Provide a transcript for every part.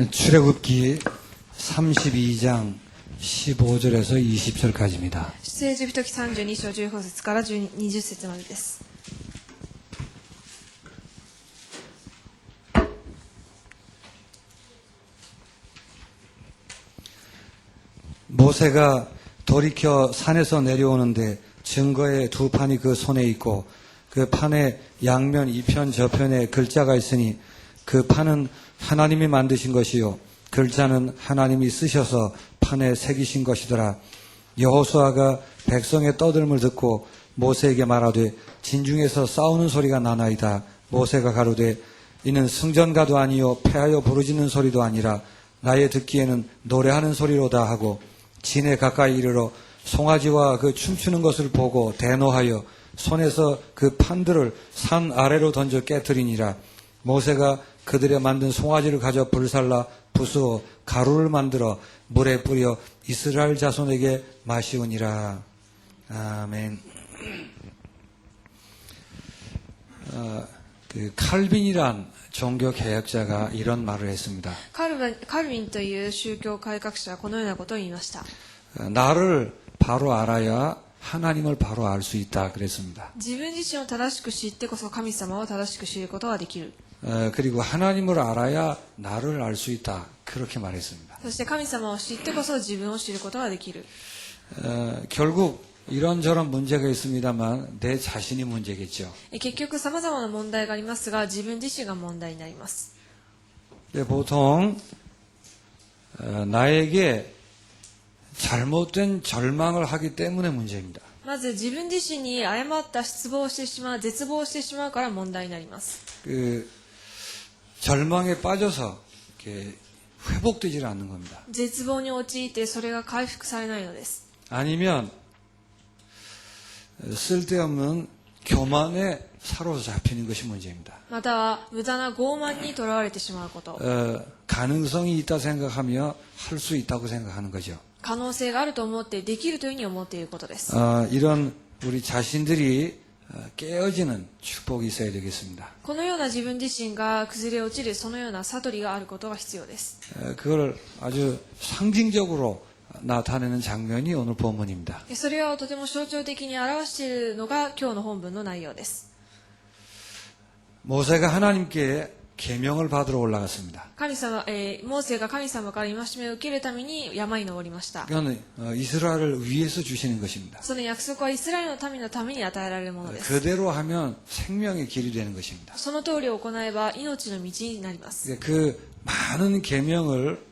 출애굽기 32장 15절에서 20절까지입니다. 出エジプト記32章15節から20節までです。 모세가 돌이켜 산에서 내려오는데 증거의 두 판이 그 손에 있고 그 판의 양면 이편 저편에 글자가 있으니 그 판은 하나님이 만드신 것이요 글자는 하나님이 쓰셔서 판에 새기신 것이더라. 여호수아가 백성의 떠들음을 듣고 모세에게 말하되 진중에서 싸우는 소리가 나나이다. 모세가 가로되 이는 승전가도 아니요 패하여 부르짖는 소리도 아니라 나의 듣기에는 노래하는 소리로다 하고 진에 가까이 이르러 송아지와 그 춤추는 것을 보고 대노하여 손에서 그 판들을 산 아래로 던져 깨뜨리니라. 모세가 그들의 만든 송아지를 가져 불살라 부수어 가루를 만들어 물에 뿌려 이스라엘 자손에게 마시우니라. 아멘. 그 칼빈이란 종교 개혁자가 이런 말을 했습니다. カルビンという宗教改革者はこのようなことを言いました。 나를 바로 알아야 하나님을 바로 알 수 있다 그랬습니다. 自分自身を正しく知ってこそ神様を正しく知ることができる。 그리고 하나님을 알아야 나를 알 수 있다 그렇게 말했습니다. そして神様を知ってこそ自分を知ることができる。 결국 이런저런 문제가 있습니다만 내 자신이 문제겠죠. 結局様々な問題がありますが自分自身が問題になります。 보통 나에게 잘못된 절망을 하기 때문에 문제입니다. まず自分自身に誤った失望をしてしまう、絶望をしてしまうから問題になります。 절망에 빠져서 이렇게 회복되질 않는 겁니다. 絶望に陥ってそれが回復されないのです。 아니면 쓸데없는 교만에 사로잡히는 것이 문제입니다. または無駄な傲慢にとらわれてしまうこと。 가능성이 있다 생각하며 할 수 있다고 생각하는 거죠. 可能性があると思ってできるというふうに思っていることです。 이런 우리 자신들이 깨어지는 축복이 있어야 되겠습니다. このような自分自身が崩れ落ちるそのような悟りがあることが必要です。 그걸 아주 상징적으로 나타내는 장면이 오늘 본문입니다. それをとても象徴的に表しているのが今日の本文の内容です。 모세가 하나님께 계명을 받으러 올라갔습니다. モーセが神様から戒めを受けるために山に登りました。 그건 이스라엘을 위해서 주시는 것입니다. その約束はイスラエルの民のために与えられるものです。 그대로 하면 생명의 길이 되는 것입니다. その通りを行えば命の道になります。 그 많은 계명을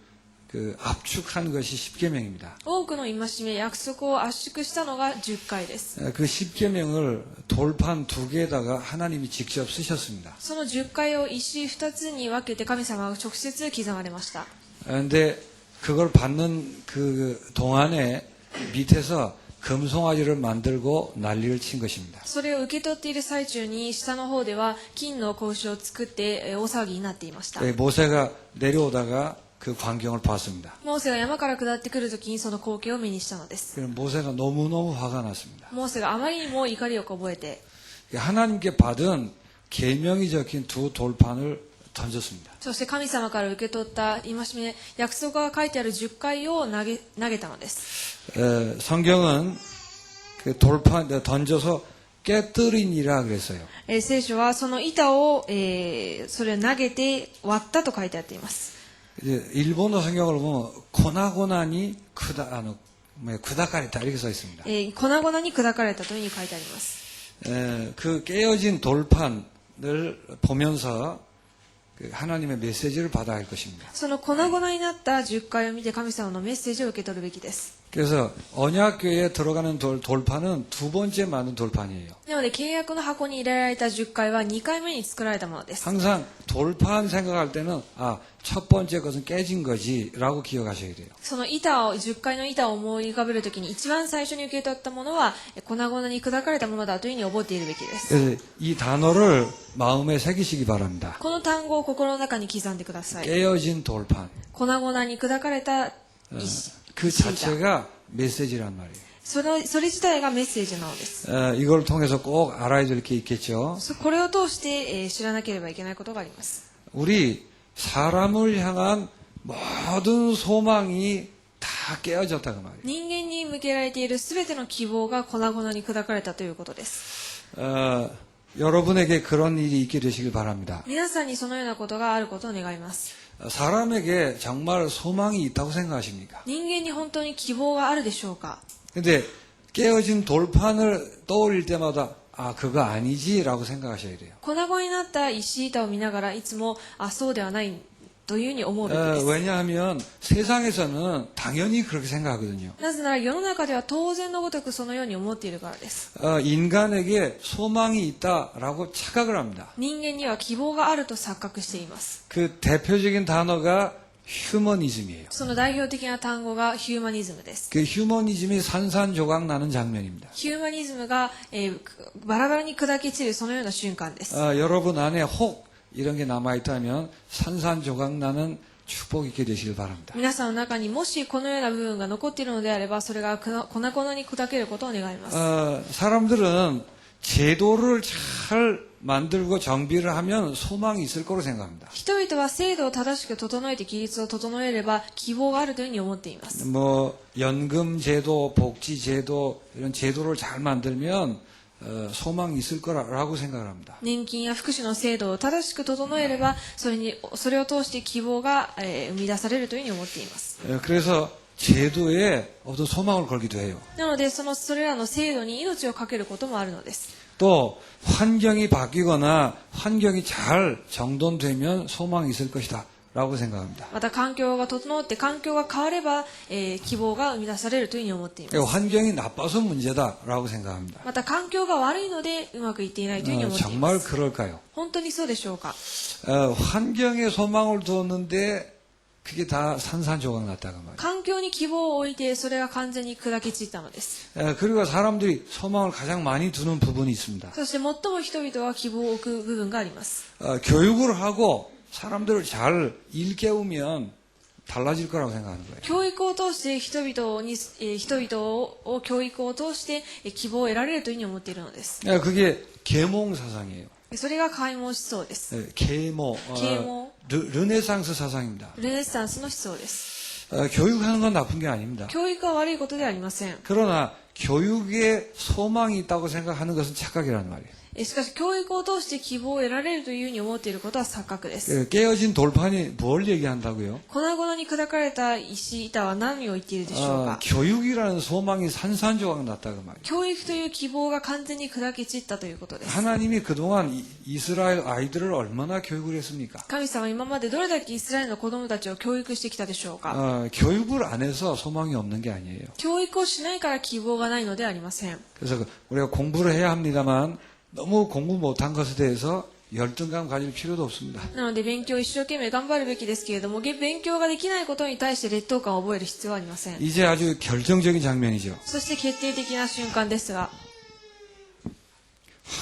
압축한 것이 10계명입니다. 多くの戒め、約束を圧縮したのが10回です。 그 10계명을 돌판 2개에다가 하나님이 직접 쓰셨습니다. その10回を一式二つに分けて神様が直接刻まれました。 그런데 그걸 받는 그 동안에 밑에서 금송아지를 만들고 난리를 친 것입니다. それを受け取っている最中に下の方では金の格子を作って大騒ぎになっていました。 모세가 내려오다가 그 광경을 봤습니다. モーセが山から下ってくるときにその光景を目にしたのです。 모세가 너무너무 화가 났습니다. モーセがあまりにも怒りをこぼえて 하나님께 받은 계명이 적힌 두 돌판을 던졌습니다. そして神様から受け取った戒め、約束が書いてある10回を投げたのです。 성경은 그 돌판 던져서 깨뜨리니라 그랬어요. 聖書はその板を、それを投げて割ったと書いてあっています。 일본어 성경을 보면 고나고나니 구다카레다 이렇게 써 있습니다. 粉々に砕かれたというふうに書いてあります。 그 깨어진 돌판을 보면서 하나님의 메시지를 받아야 할 것입니다. その粉々になった10回を見て神様のメッセージを受け取るべきです。 그래서 언약궤에 들어가는 돌판은 두 번째 만든 돌판이에요. なので契約の箱に入れられた10回は2回目に作られたものです。 항상 돌판 생각할 때는 첫 번째 것은 깨진 거지라고 기억하셔야 돼요. その10回の板を思い浮かべるときに一番最初に受け取ったものは粉々に砕かれたものだというふうに覚えているべきです。 그래서 이 단어를 마음에 새기시기 바랍니다. この単語を心の中に刻んでください。 깨어진 돌판. 粉々に砕かれた石。 그 자체가 메시지란 말이에요. それ自体がメッセージなのです。 이걸 통해서 꼭 알아야 될 게 있겠죠. これを通して知らなければいけないことがあります。 우리 사람을 향한 모든 소망이 다 깨어졌다 그 말이에요. 人間に向けられているすべての希望が粉々に砕かれたということです。 여러분에게 그런 일이 있게 되시길 바랍니다. 皆さんにそのようなことがあることを願います。 사람에게 정말 소망이 있다고 생각하십니까? 人間に本当に希望があるでしょうか？ 근데 깨어진 돌판을 떠올릴 때마다 아 그거 아니지라고 생각하셔야 돼요. 粉々になった石板を見ながらいつもそうではないというふうに思うべきです。 왜냐하면 세상에서는 당연히 그렇게 생각하거든요. なぜなら世の中では当然のごとくそのように思っているからです。 인간에게 소망이 있다라고 착각을 합니다. 人間には希望があると錯覚しています。 그 대표적인 단어가 휴머니즘이에요. その代表的な単語がヒューマニズムです。 그 휴머니즘이 산산조각 나는 장면입니다. ヒューマニズムが、バラバラに砕け散るそのような瞬間です。 여러분 안에 혹 이런 게 남아있다면 산산조각 나는 축복 있게 되시길 바랍니다. 皆さんの中にもしこのような部分が残っているのであればそれが粉々に砕けることを願います。 사람들은 제도를 잘 만들고 정비를 하면 소망이 있을 거로 생각합니다. 人々は制度を正しく整えて規律を整えれば希望があるというふうに思っています。 뭐 연금 제도, 복지 제도 이런 제도를 잘 만들면 소망이 있을 거라고 생각을 합니다. 年金や福祉の制度を正しく整えればそれを通して希望が、生み出されるというふうに思っています。 그래서 제도에 어떤 소망을 걸기도 해요. なのでそれらの制度に命を懸けることもあるのです。 또 환경이 바뀌거나 환경이 잘 정돈되면 소망이 있을 것이다 라고 생각합니다. また環境が整って環境が変われば、希望が生み出されるというふうに思っています。 환경이 나빠서 문제다라고 생각합니다. また環境が悪いのでうまくいっていないというふうに思っていま 정말 す。 그럴까요? 本当にそうでしょうか？ 환경에 소망을 두었는데 그게 다 산산조각 났다고 말이에요. 環境に希望を置いてそれが完全に砕け散ったのです。 그리고 사람들이 소망을 가장 많이 두는 부분이 있습니다. そして最も人々は希望を置く部分があります。 교육을 하고 사람들을 잘 일깨우면 달라질 거라고 생각하는 거예요. 教育を通して人々を教育を通して希望を得られるというふうに思っているのです。 그게 계몽 사상이에요. それが開門思想です。 계몽, 르네상스 사상입니다. ルネッサンスの思想です。 교육하는 건 나쁜 게 아닙니다. 教育は悪いことではありません。 그러나 교육에 소망이 있다고 생각하는 것은 착각이라는 말이에요. しかし教育を通して希望を得られるというふうに思っていることは錯覚です。 깨어진 돌판이 뭘 얘기한다고요? 粉々に砕かれた石板は何を言っているでしょうか？ 교육이라는 소망이 산산조각 났다고 말이에요. 教育という希望が完全に砕け散ったということです。 하나님이 그동안 이스라엘 아이들을 얼마나 교육을 했습니까? 神様は今までどれだけイスラエルの子供たちを教育してきたでしょうか？ 교육을 안 해서 소망이 없는 게 아니에요. 教育をしないから希望がないのではありません。 그래서 우리가 공부를 해야 합니다만 너무 공부 못한 것에 대해서 열등감 가질 필요도 없습니다. なので勉強を一生懸命頑張るべきですけれども、勉強ができないことに対して劣等感を覚える必要はありません。 이제 아주 결정적인 장면이죠. そして決定的な瞬間ですが、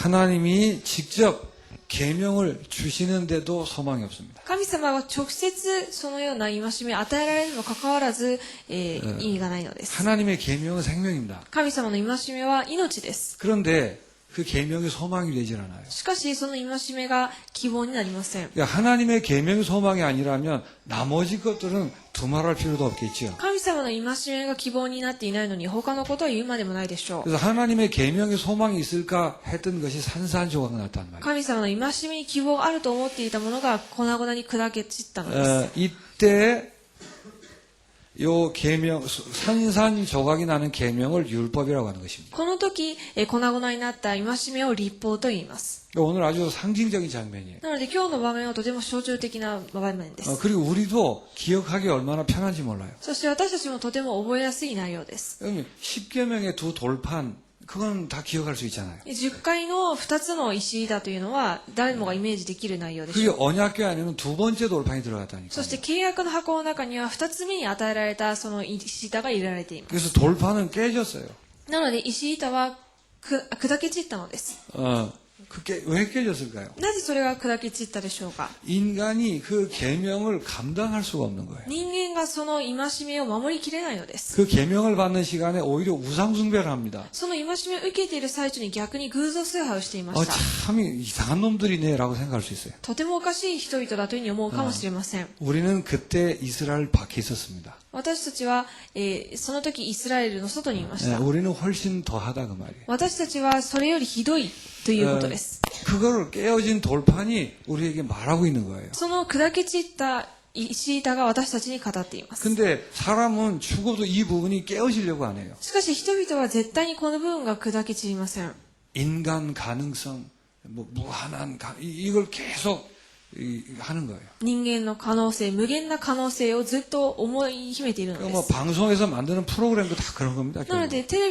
하나님이 직접 계명을 주시는데도 소망이 없습니다. 神様が直接そのような戒めを与えられるにもかかわらず、意味がないのです。 하나님의 계명은 생명입니다. 神様の戒めは命です。 그런데 그 계명이 소망이 되질 않아요. しかしその戒めが希望になりません。 그러니까 하나님의 계명이 소망이 아니라면 나머지 것들은 두말할 필요도 없겠죠. 神様の戒めが希望になっていないのに他のことを言うまでもないでしょう。 그래서 하나님의 계명에 소망이 있을까 했던 것이 산산조각 났단 말이에요. 神様の戒めに希望があると思っていたものが粉々に砕け散ったのです。 이때 요 계명 산산조각이 나는 계명을 율법이라고 하는 것입니다. この時、粉々になった戒めを律法と言います。 오늘 아주 상징적인 장면이에요. なので今日の場面はとても象徴的な場面です。 그리고 우리도 기억하기 얼마나 편한지 몰라요. そして私たちもとても覚えやすい内容です。 10계명의 두 돌판 그건 다 기억할 수 있잖아요. 10回の2つの石だというのは誰もがイメージできる内容でし 그게 ょう。 언약궤 안에는 두 번째 돌판이 들어갔다니까. そして契約の箱の中には2つ目に与えられたその石板が入れられています。 그래서 돌판은 깨졌어요. なので石板は砕け散ったのです。 그게 왜 깨졌을까요? なぜそれが砕け散ったでしょうか。 인간이 그 계명을 감당할 수가 없는 거예요. 人間がその戒めを守りきれないのです。 그 계명을 받는 시간에 오히려 우상숭배를 합니다. その戒めを受けている最中に逆に偶像崇拝をしていました。 참 이상한 놈들이네라고 생각할 수 있어요. とてもおかしい人々だというふうに思うかもしれません。 우리는 그때 이스라엘 밖에 있었습니다. 私たちは、その時イスラエルの外にいまし 예, た。 우리는 훨씬 더하다 그 말이에요. 私たちはそれよりひどいということです。 그거를 깨어진 돌판이 우리에게 말하고 있는 거예요. その砕け散った石板が私たちに語っています。 근데 사람은 죽어도 이 부분이 깨어지려고 안 해요. しかし人々は絶対にこの部分が砕け散りません。 인간 가능성, 무한한 이걸 계속 하는 거예요. 人間の可能性、無限な可能性をずっと思い秘めているので 뭐 す。 방송에서 만드는 프로그램도 다 그런 겁니다. なのでテレ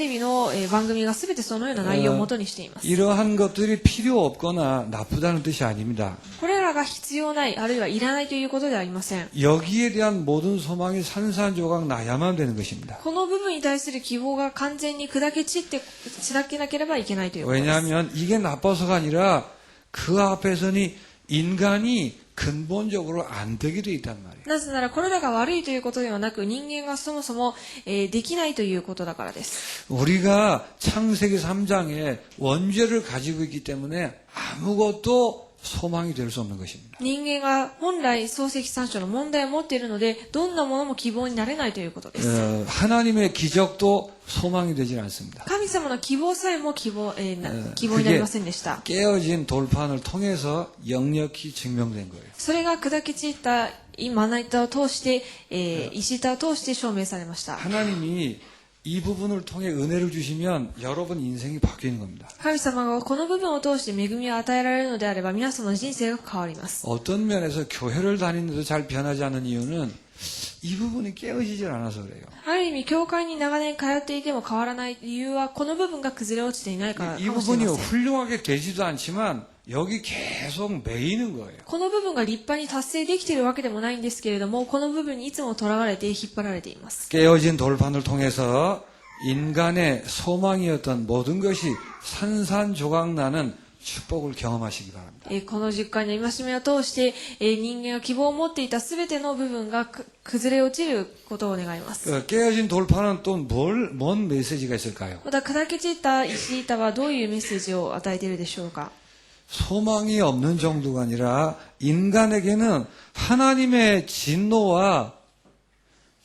ビの番組が全てそのような内容を元にしています。 이러한 것들이 필요 없거나 나쁘다는 뜻이 아닙니다. これらが必要ない、あるいはいらないということではありません。 여기에 대한 모든 소망이 산산조각 나야만 되는 것입니다. この部分に対する希望が完全に砕け散けなければいけないということです。 왜냐하면 이게 나빠서가 아니라 그 앞에서는 인간이 근본적으로 안 되게 돼 있단 말이에요. なぜならこれらが悪いということではなく人間がそもそも、できないということだからです。 우리가 창세기 3장에 원죄를 가지고 있기 때문에 아무것도 소망이 될 수 없는 것입니다. 人間が本来創世記3章の問題を持っているのでどんなものも希望になれないということです。 하나님의 기적도 소망이 되지 않습니다. 神様の希望さえも希望になりませんでした。 깨어진 돌판을 통해서 역력히 증명된 거예요. それが砕け散ったまな板を通して、石板を通して証明されました。 하나님이 이 부분을 통해 은혜를 주시면 여러분 인생이 바뀌는 겁니다. 神様がこの部分を通して恵みを与えられるのであれば皆さんの人生が変わります。 어떤 면에서 교회를 다니는데도 잘 변하지 않는 이유는 이 부분이 깨어지질 않아서 그래요. ある意味教会に長年通っていても変わらない理由はこの部分が崩れ落ちていないからか 이 もしれ 부분이 ません。 훌륭하게 되지도 않지만 여기 계속 매이는 거예요. この部分が立派に達成できているわけでもないんですけれども、この部分にいつもとらわれて引っ張られています。 깨어진 돌판을 통해서 인간의 소망이었던 모든 것이 산산조각 나는 축복을 경험하시기 바랍니다. この10回の戒めを通して、人間が希望を持っていたすべての部分が崩れ落ちることを願います。 깨어진 돌판은 또 뭔 메시지가 있을까요? また砕け散った石板はどういうメッセージを与えているでしょうか。 소망이 없는 정도가 아니라 인간에게는 하나님의 진노와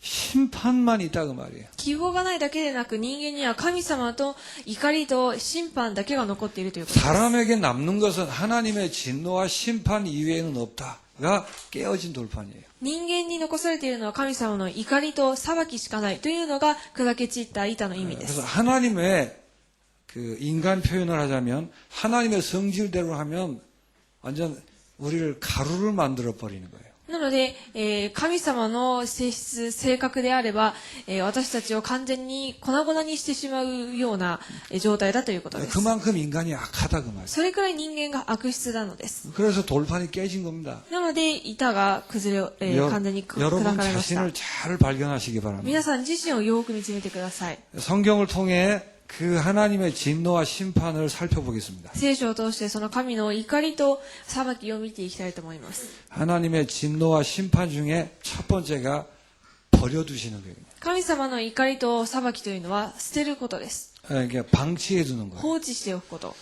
심판만 있다 그 말이에요. 希望がないだけでなく人間には神様と怒りと審判だけが残っているということです。 사람에게 남는 것은 하나님의 진노와 심판 이외에는 없다가 깨어진 돌판이에요. 人間に残されているのは神様の怒りと裁きしかないというのが砕け散った板の意味で 그래서 す。 하나님의 그 인간 표현을 하자면 하나님의 성질대로 하면 완전 우리를 가루를 만들어 버리는 거예요. なので、神様の性質、性格であれば、私たちを完全に粉々にしてしまうような状態だということです。 그만큼 인간이 악하다 그 말이에요. それくらい人間が悪質なのです。 그래서 돌판이 깨진 겁니다. なので、板が崩れ、完全に砕 여러분 かれました。 자신을 잘 발견하시기 바랍니다. 皆さん自身をよく見つめてください。 성경을 통해 그 하나님의 진노와 심판을 살펴보겠습니다. 聖書を通してその神の怒りと裁きを見ていきたいと思います。 하나님의 진노와 심판 중에 첫 번째가 버려두시는 거예요. 神様の怒りと裁きというのは捨てることです。 그러니까 방치해 두는 거예요. 放置しておくこと。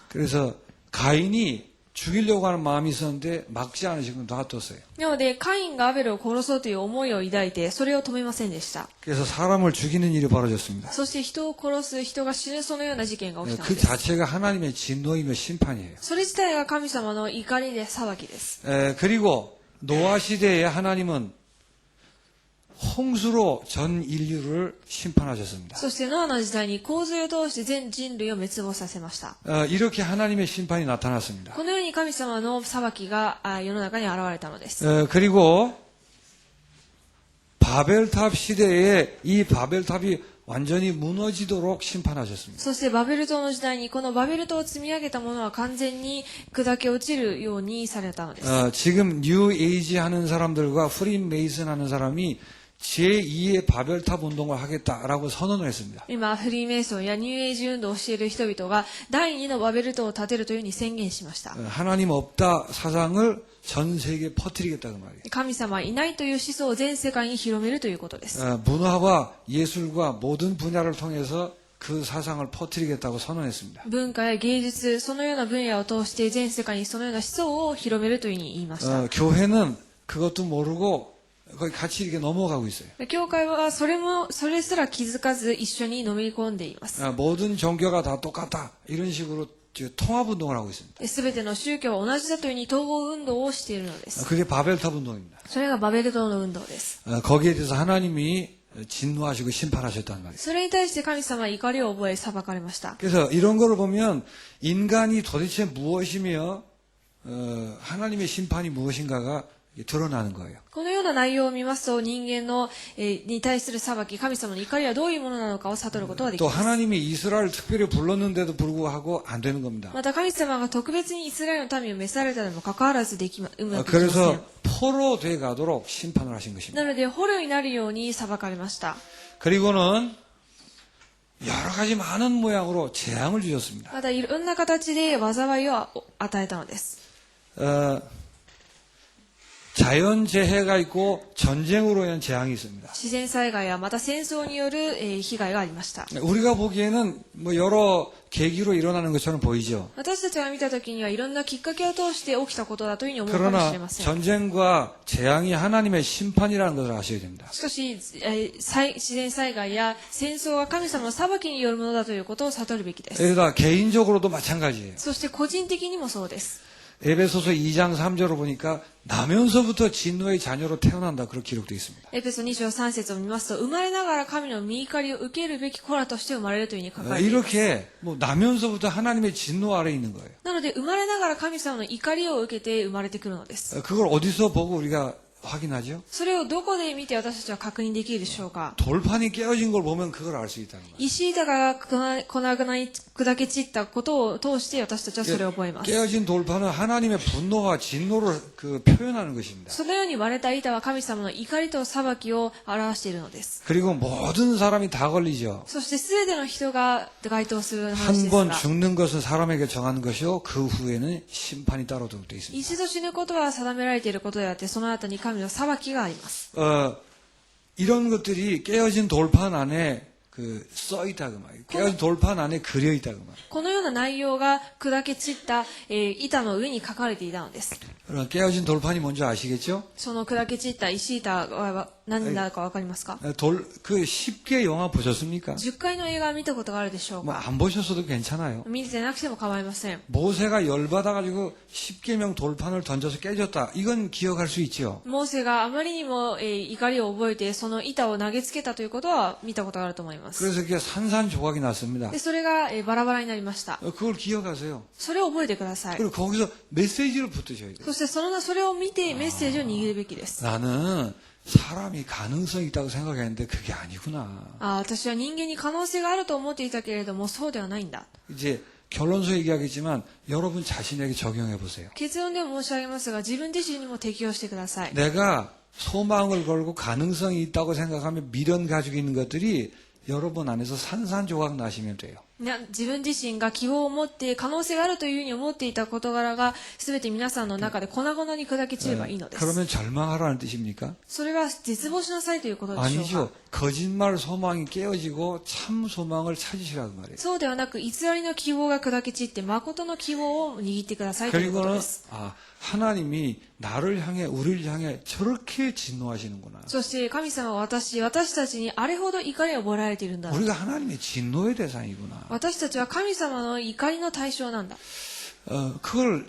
그래서 가인이 죽이려고 하는 마음이 있었는데 막지 않으시고 놔뒀어요. なので、カインがアベルを殺そうという思いを抱いて、それを止めませんでした。 그래서 사람을 죽이는 일이 벌어졌습니다. そして人を殺す、人が死ぬそのような事件が起きたの 그 です。 자체가 하나님의 진노이며 심판이에요. それ自体が神様の怒りで裁きです。 그리고 노아 시대에 하나님은 홍수로 전 인류를 심판하셨습니다. そしてノアの時代に洪水を通して全人類を滅亡させました。 이렇게 하나님의 심판이 나타났습니다. このように神様の裁きが世の中に現れたのです。 그리고 바벨탑 시대에 이 바벨탑이 완전히 무너지도록 심판하셨습니다. そしてバベル塔の時代にこのバベル塔を積み上げたものは完全に砕け落ちるようにされたのです。 지금 뉴 에이지 하는 사람들과 프린 메이슨 하는 사람이 제2의 바벨탑 운동을 하겠다라고 선언을 했습니다. 今、フリーメイソンやニューエイジ運動をしている人々が第二のバベル塔を建てるというふうに宣言しました。 하나님 없다 사상을 전 세계에 퍼뜨리겠다 그 말이에요. 神様はいないという思想を全世界に広めるということです。 문화와 예술과 모든 분야를 통해서 그 사상을 퍼뜨리겠다고 선언했습니다. 文化や芸術、そのような分野を通して全世界にそのような思想を広めるというふうに言いました。 교회는 그것도 모르고 거의 같이 이렇게 넘어가고 있어요. 教会はそれすら気づかず一緒にのめり込んでいます。 모든 종교가 다 똑같다 이런 식으로 통합運動을 하고 있습니다. すべての宗教は同じだというふうに統合運動をしているのです。 그게 바벨탑 운동입니다. それがバベル塔の運動です。 거기에 대해서 하나님이 진노하시고 심판하셨단 말이에요. それに対して神様は怒りを覚え裁かれました。 그래서 이런 거를 보면 인간이 도대체 무엇이며 하나님의 심판이 무엇인가가 드러나는 거예요. このような内容を見ますと人間の、に対する裁き、神様の怒りはどういうものなのかを悟ることができ 또 ます。 하나님이 이스라엘을 특별히 불렀는데도 불구하고 안 되는 겁니다. また神様が特別にイスラエルの民を召されたのにもかかわらずうまくいきません。 그래서 포로 돼 가도록 심판을 하신 것입니다. なので捕虜になるように裁かれました。 그리고는 여러 가지 많은 모양으로 재앙을 주셨습니다. またいろんな形で災いを与えたのです。 자연재해가 있고 전쟁으로 인한 재앙이 있습니다. 自然災害やまた戦争による、被害がありました。 우리가 보기에는 뭐 여러 계기로 일어나는 것처럼 보이죠. 私たちが見たときにはいろんなきっかけを通して起きたことだというふうに思うかもしれ 그러나 ません。 전쟁과 재앙이 하나님의 심판이라는 것을 아셔야 됩니다. しかし、自然災害や戦争は神様の裁きによるものだということを悟るべきです。 여기다 개인적으로도 마찬가지예요. そして個人的にもそうです。 에베소서 2장 3절을 보니까 나면서부터 진노의 자녀로 태어난다 그렇게 기록되어 있습니다. エペソ2章3節を見ますと、生まれながら神の御怒りを受けるべき子らとして生まれるというふうに書かれています。 이렇게 뭐 나면서부터 하나님의 진노 아래에 있는 거예요. なので、生まれながら神様の怒りを受けて生まれてくるのです。 그걸 어디서 보고 우리가 확인하죠? それをどこで見て私たちは確認できるでしょうか。 돌판이 깨어진 걸 보면 그걸 알 수 있다는 거예요. 石板が粉々に砕け散ったことを通して私たちはそれを覚えます。 깨어진 돌판은 하나님의 분노와 진노를 표현하는 것입니다. そのように割れた板は神様の怒りと裁きを表しているのです。 그리고 모든 사람이 다 걸리죠. そして全ての人が該当する話で 한 す 번 が、 죽는 것은 사람에게 정하는 것이요 그 후에는 심판이 따로 되어 있습니다. 一度死ぬことは定められていることであって、その後に神の裁きがあります。 이런 것들이 깨어진 돌판 안에 써 있다 그 말이에요. 깨어진 돌판 안에 그려 있다 그 말이에요. このような内容が砕け散った、板の上に書かれていたのです。 그럼 깨어진 돌판이 뭔지 아시겠죠? その砕け散った石板は何だかわかりますか？ 10개 영화 보셨습니까? 10回の映画を見たことがあるでしょう 뭐 か？ 안 보셨어도 괜찮아요. 見てなくても構いません。 모세가 열받아가지고 10개명 돌판을 던져서 깨졌다. 이건 기억할 수 있죠. モーセがあまりにも、怒りを覚えてその板を投げつけたということは見たことがあると思います。 그래서 그게 산산조각이 났습니다. でそれが、バラバラになりました。 그걸 기억하세요. それを覚えてください。 그리고 거기서 메시지를 붙으셔야 돼요. そしてそれを見てメッセージを握るべきです。 나는 사람이 가능성이 있다고 생각했는데 그게 아니구나. 私は人間に可能性があると思っていたけれどもそうではないんだ。 이제 결론서 얘기하겠지만 여러분 자신에게 적용해 보세요. 結論でも申し上げますが自分自身にも適用してください。 내가 소망을 걸고 가능성이 있다고 생각하며 미련 가지고 있는 것들이 여러분 안에서 산산조각 나시면 돼요. 自分自身が希望を持って可能性があるというふうに思っていた事柄が全て皆さんの中で粉々に砕け散ればいいのです。 그러면 절망하라는 뜻입니까? それは絶望しなさいということでしょうか？ 아니죠. 거짓말 소망이 깨어지고 참 소망을 찾으시라고 말이에요. そうではなく偽りの希望が砕け散って誠の希望を握ってくださいということ 그리고는 です。 하나님이 나를 향해 우리를 향해 저렇게 진노하시는구나. そして神様は私たちにあれほど怒りを覚えられているんだ。 우리가 하나님의 진노의 대상이구나. 私たちは神様の怒りの対象なんだ。 그걸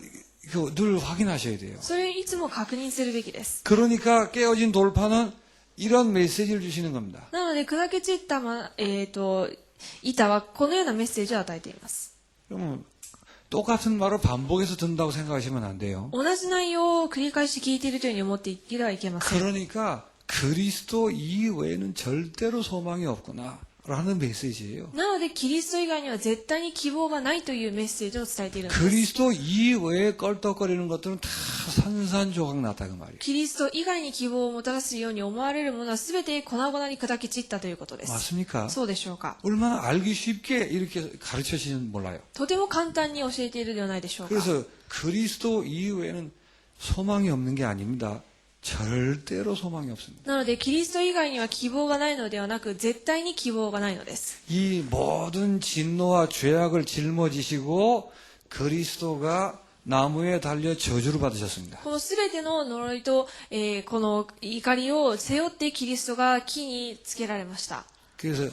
늘 확인하셔야 돼요. それをいつも確認するべきです。 그러니까 깨어진 돌판은 이런 메시지를 주시는 겁니다. なので砕け散った、板はこのようなメッセージを与えています。 그러면 똑같은 말을 반복해서 듣는다고 생각하시면 안 돼요. 同じ内容を繰り返し聞いているというふうに思っていてはいけません。 그러니까 그리스도 이외에는 절대로 소망이 없구나. 라는 메시지예요. なので、キリスト以外には絶対に希望がないというメッセージを伝えているんです。 그리스도 이외에 껄떡거리는 것들은 다 산산조각 났다 그 말이에요. キリスト以外に希望をもたらすように思われるものは全て粉々に砕け散ったということです。 맞습니까? そうでしょうか。 얼마나 알기 쉽게 이렇게 가르쳐주시는지 몰라요. とても簡単に教えているではないでしょうか。 그래서 그리스도 이외에는 소망이 없는 게 아닙니다. 절대로 소망이 없습니다. なので、キリスト以外には希望がないのではなく、絶対に希望がないのです。 이 모든 진노와 죄악을 짊어지시고 그리스도가 나무에 달려 저주를 받으셨습니다. このすべての呪いと、この怒りを背負ってキリストが木につけられました。 그래서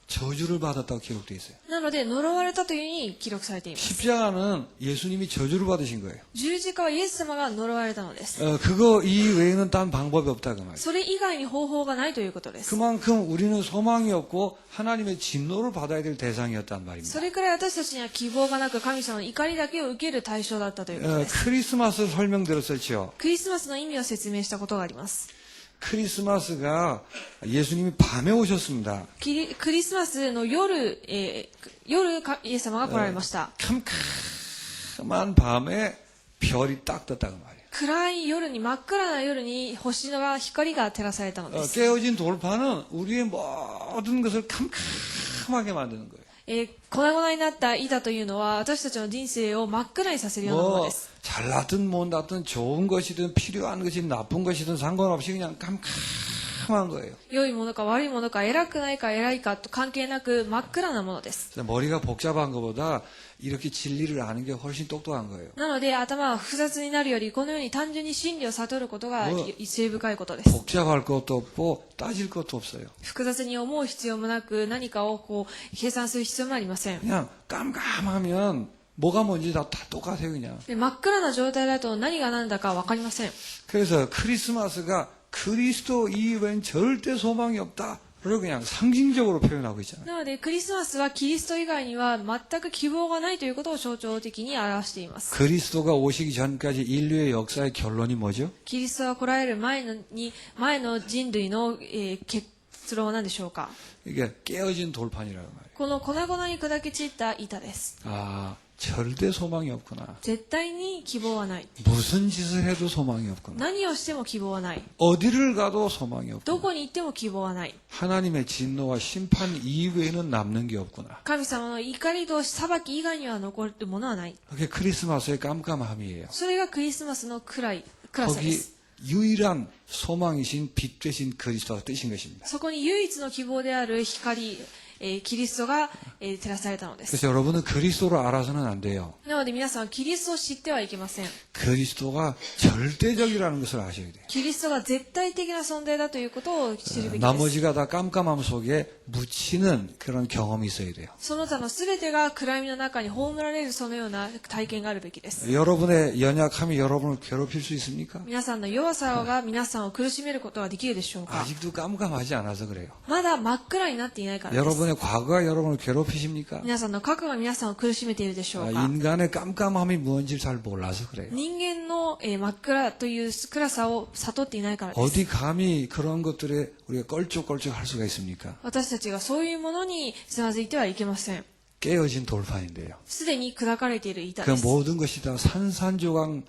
저주를 받았다고 기록되어 있어요. なので、呪われたというふうに記録されています。 십자가는 예수님이 저주를 받으신 거예요. 十字架はイエス様が呪われたのです。 그거 이외에는 딴 방법이 없다 그 말이에요. それ以外に方法がないということです。 그만큼 우리는 소망이 없고 하나님의 진노를 받아야 될 대상이었단 말입니다. それくらい私たちには希望がなく神様の怒りだけを受ける対象だったということです。 크리스마스 설명드렸었죠. クリスマスの意味を説明したことがあります。 크리스마스가 예수님이 밤에 오셨습니다. クリスマスの夜、夜イエス様が来られました。 캄캄한 밤에 별이 딱 떴다 그 말이에요. 暗い夜に、真っ暗な夜に星の光が照らされたのです。 깨어진 돌파는 우리의 모든 것을 캄캄하게 만드는 거예요. 粉々になった板というのは私たちの人生を真っ暗にさせるようなものです。 잘났든 못났든 좋은 것이든 필요한 것이든 나쁜 것이든 상관없이 그냥 캄캄한 거예요. 良いものか悪いものか偉くないか偉いかと関係なく真っ暗なものです。 머리가 복잡한 것보다 이렇게 진리를 아는 게 훨씬 똑똑한 거예요. なので頭は複雑になるよりこのように単純に真理を悟ることが知恵深いことです。 복잡할 것도 없고 따질 것도 없어요. 複雑に思う必要もなく何かを計算する必要もありません。 그냥 깜깜하면 뭐가 뭔지 다 똑같아요 그냥. で真っ暗な状態だと何が何だか分かりません。 그래서 크리스마스가 그리스도 이외엔 절대 소망이 없다. 를 그냥 상징적으로 표현하고 있잖아요. なのでクリスマスはキリスト以外には全く希望がないということを象徴的に表しています。 그리스도가 오시기 전까지 인류의 역사의 결론이 뭐죠? キリストが来られる前の人類の、結論は何でしょうか。 이게 깨어진 돌판이라고 말해요. この粉々に砕け散った板です。 아, 절대 소망이 없구나. 絶対に希望はない。 무슨 짓을 해도 소망이 없구나. 何をしても希望はない。 어디를 가도 소망이 ど 없구나. こに行っても希望はない。 하나님의 진노와 심판 이외에는 남는 게 없구나. 神様の怒りと裁き以外には残るものはない。 그게 크리스마스의 깜깜함이에요. それがクリスマスの暗さで 거기 す。 유일한 소망이신 빛 되신 그리스도가 뜨신 것입니다. そこに唯一の希望である光、キリストが、照らされたのです。 그래서 여러분은 그리스도를 알아서는 안 돼요. なので皆さんはキリストを知ってはいけません。 그리스도가 절대적이라는 것을 아셔야 돼요. キリストが絶対的な存在だということを知るべきです。 나머지가 다 깜깜함 속에 묻히는 그런 경험이 있어야 돼요. その他のすべてが暗闇の中に葬られるそのような体験があるべきです。 여러분의 연약함이 여러분을 괴롭힐 수 있습니까? 皆さんの弱さが皆さんを苦しめることができるでしょうか。 아직도 깜깜하지 않아서 그래요. まだ真っ暗になっていないからです。 여러분의 과거가 여러분을 괴롭히십니까? 皆さんの過去が皆さんを苦しめているでしょうか。 인간의 깜깜함이 뭔지 잘 몰라서 그래요. 人間の真っ暗という暗さを悟っていないからです。 어디 감히 그런 것들에 우리가 껄쩍껄쩍 할 수가 있습니까? 私たちがそういうものにつまずいてはいけません。 깨어진 돌판인데요. すでに砕かれている板 그 です。 모든 것이 다 산산조각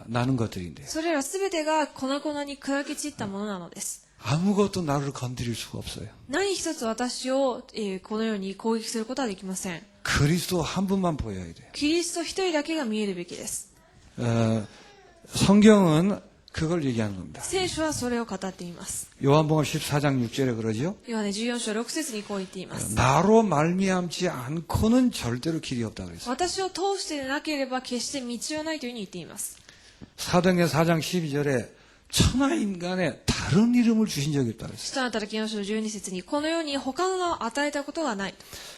나는 것들인데 それらすべてが粉々に砕け散ったものなのです。 아무것도 나를 건드릴 수가 없어요. 何一つ私を、このように攻撃することはできません。 그리스도 한 분만 보여야 돼요. キリスト一人だけが見えるべきです。 성경은 그걸 얘기하는 겁니다. 聖書はそれを語っています。 요한복음 14장 6절에 그러죠. ヨハネ14章6節にこう言っています。 나로 말미암지 않고는 절대로 길이 없다 그랬어요. 私を通してでなければ決して道はないというふうに言っています。 사도행전 4장 12절에 천하 인간에 다른 이름을 주신 적이 없다 그랬어요. 使徒の働き4章12節にこのように他の名を与えたことがない。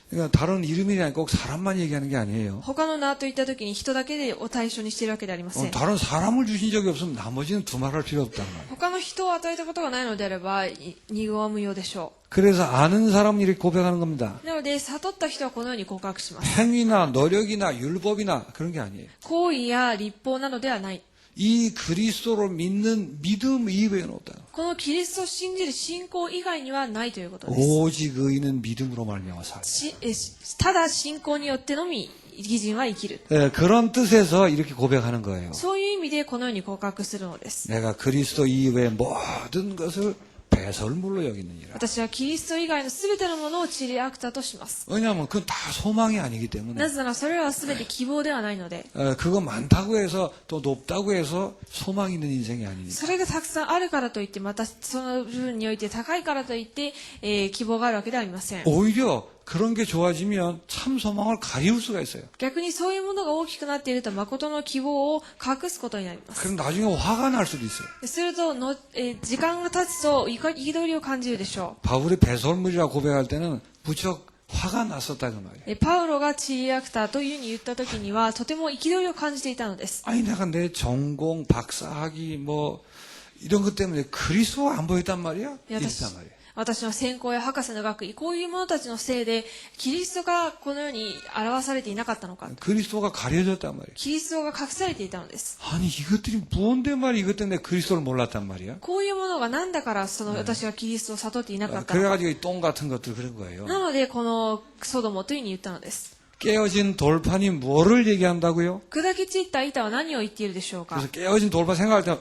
그러니까 다른 이름이냐 꼭 사람만 얘기하는 게 아니에요. 他の名といった時に人だけでを対象にしているわけではありません。 다른 사람을 주신 적이 없으면 나머지는 두말할 필요 없다는 말이에요. 他の人を与えたことがないのであれば二語は無用でしょ 그래서 아는 사람은 이렇게 고백하는 겁니다. う。なので悟った人はこのように告白します。 행위나 노력이나 율법이나 그런 게 아니에요. 行為や立法などではない。이 그리스도를 믿는 믿음 이외에는 없다. このキリストを信じる信仰以外にはないということです。 오직 의인은 믿음으로 말미암아 살다. ただ信仰によってのみ義人は生きる。 그런 뜻에서 이렇게 고백하는 거예요. そういう意味でこのように告白するのです。 내가 그리스도 이외의 모든 것을 배설물로 여기느니라. 私はキリスト以外のすべてのものを塵悪だとします。 왜냐하면 그건 다 소망이 아니기 때문에. なぜならそれらはすべて希望ではないので。 그거 많다고 해서 또 높다고 해서 소망 있는 인생이 아니니까. それがたくさんあるからといって、またその部分において高いからといって、希望があるわけではありません。 오히려 그런 게 좋아지면 참 소망을 가리울 수가 있어요. 逆にそういうものが大きくなっていると誠の希望を隠すことになります。 그럼 나중에 화가 날 수도 있어요. すると時間が経つと憤りを感じるでしょ 바울이 배설물이라고 고백할 때는 무척 화가 났었다 그 말이에요. う。パウロが塵悪だというふうに言った時にはとても憤りを感じていたのです。 아니 내가 내 전공, 박사학위 뭐 이런 것 때문에 그리스도가 안 보였단 말이야? 이랬단 말이에요. 私の専攻や博士の学位、こういう者たちのせいでキリストがこのように表されていなかったのか。 그리스도가 가려졌단 말이에요. キリストが隠されていたのです。 아니 이것들이 뭔데 말이야? 이것 때문에 그리스도를 몰랐단 말이야. こういうものがなんだから私はキリストを悟っていなかったのか。 그래가지고 이 똥 같은 것들 그런 거예요. なのでこのソドモというふうに言ったのです。 깨어진 돌판이 뭐를 얘기한다고요? 砕け散った板は何を言っているでしょうか。 그래서 깨어진 돌판 생각할 때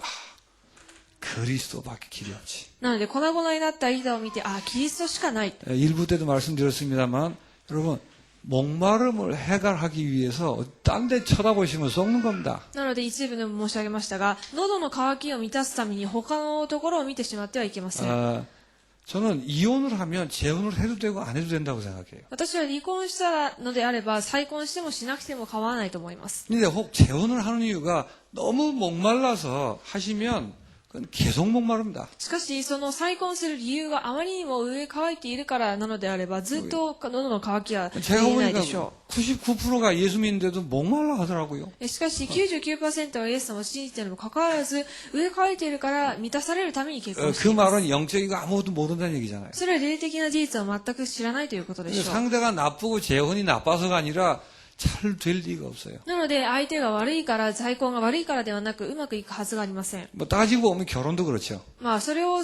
그리스도밖에 길이 없지. なので粉々になった板を見て、キリストしかない。 일부 때도 말씀드렸습니다만 여러분 목마름을 해결하기 위해서 딴 데 쳐다보시면 썩는 겁니다. なので一部でも申し上げましたが、喉の渇きを満たすために他のところを見てしまってはいけません。 저는 이혼을 하면 재혼을 해도 되고 안 해도 된다고 생각해요. 私は離婚したのであれば再婚してもしなくても構わないと思います。 근데 혹 재혼을 하는 이유가 너무 목말라서 하시면 그건 계속 목마릅니다. しかしその再婚する理由があまりにも上乾いているからなのであればずっと喉の渇きは 제가 消えない 보니까 でしょ 99%가 예수 믿는데도 목말라 하더라고요. う。しかし 99% はイエス様を信じているにもかかわらず上乾いているから満たされるために結婚して 그 います。 말은 영적이고 아무것도 모른다는 얘기잖아요. それは霊的な事実を全く知らないということでしょう。 상대가 나쁘고 재혼이 나빠서가 아니라 잘 될 리가 없어요. なので相手が悪いから再婚が悪いからではなくうまくいくはずがありません。 뭐 따지고 보면 결혼도 그렇죠. まあそれを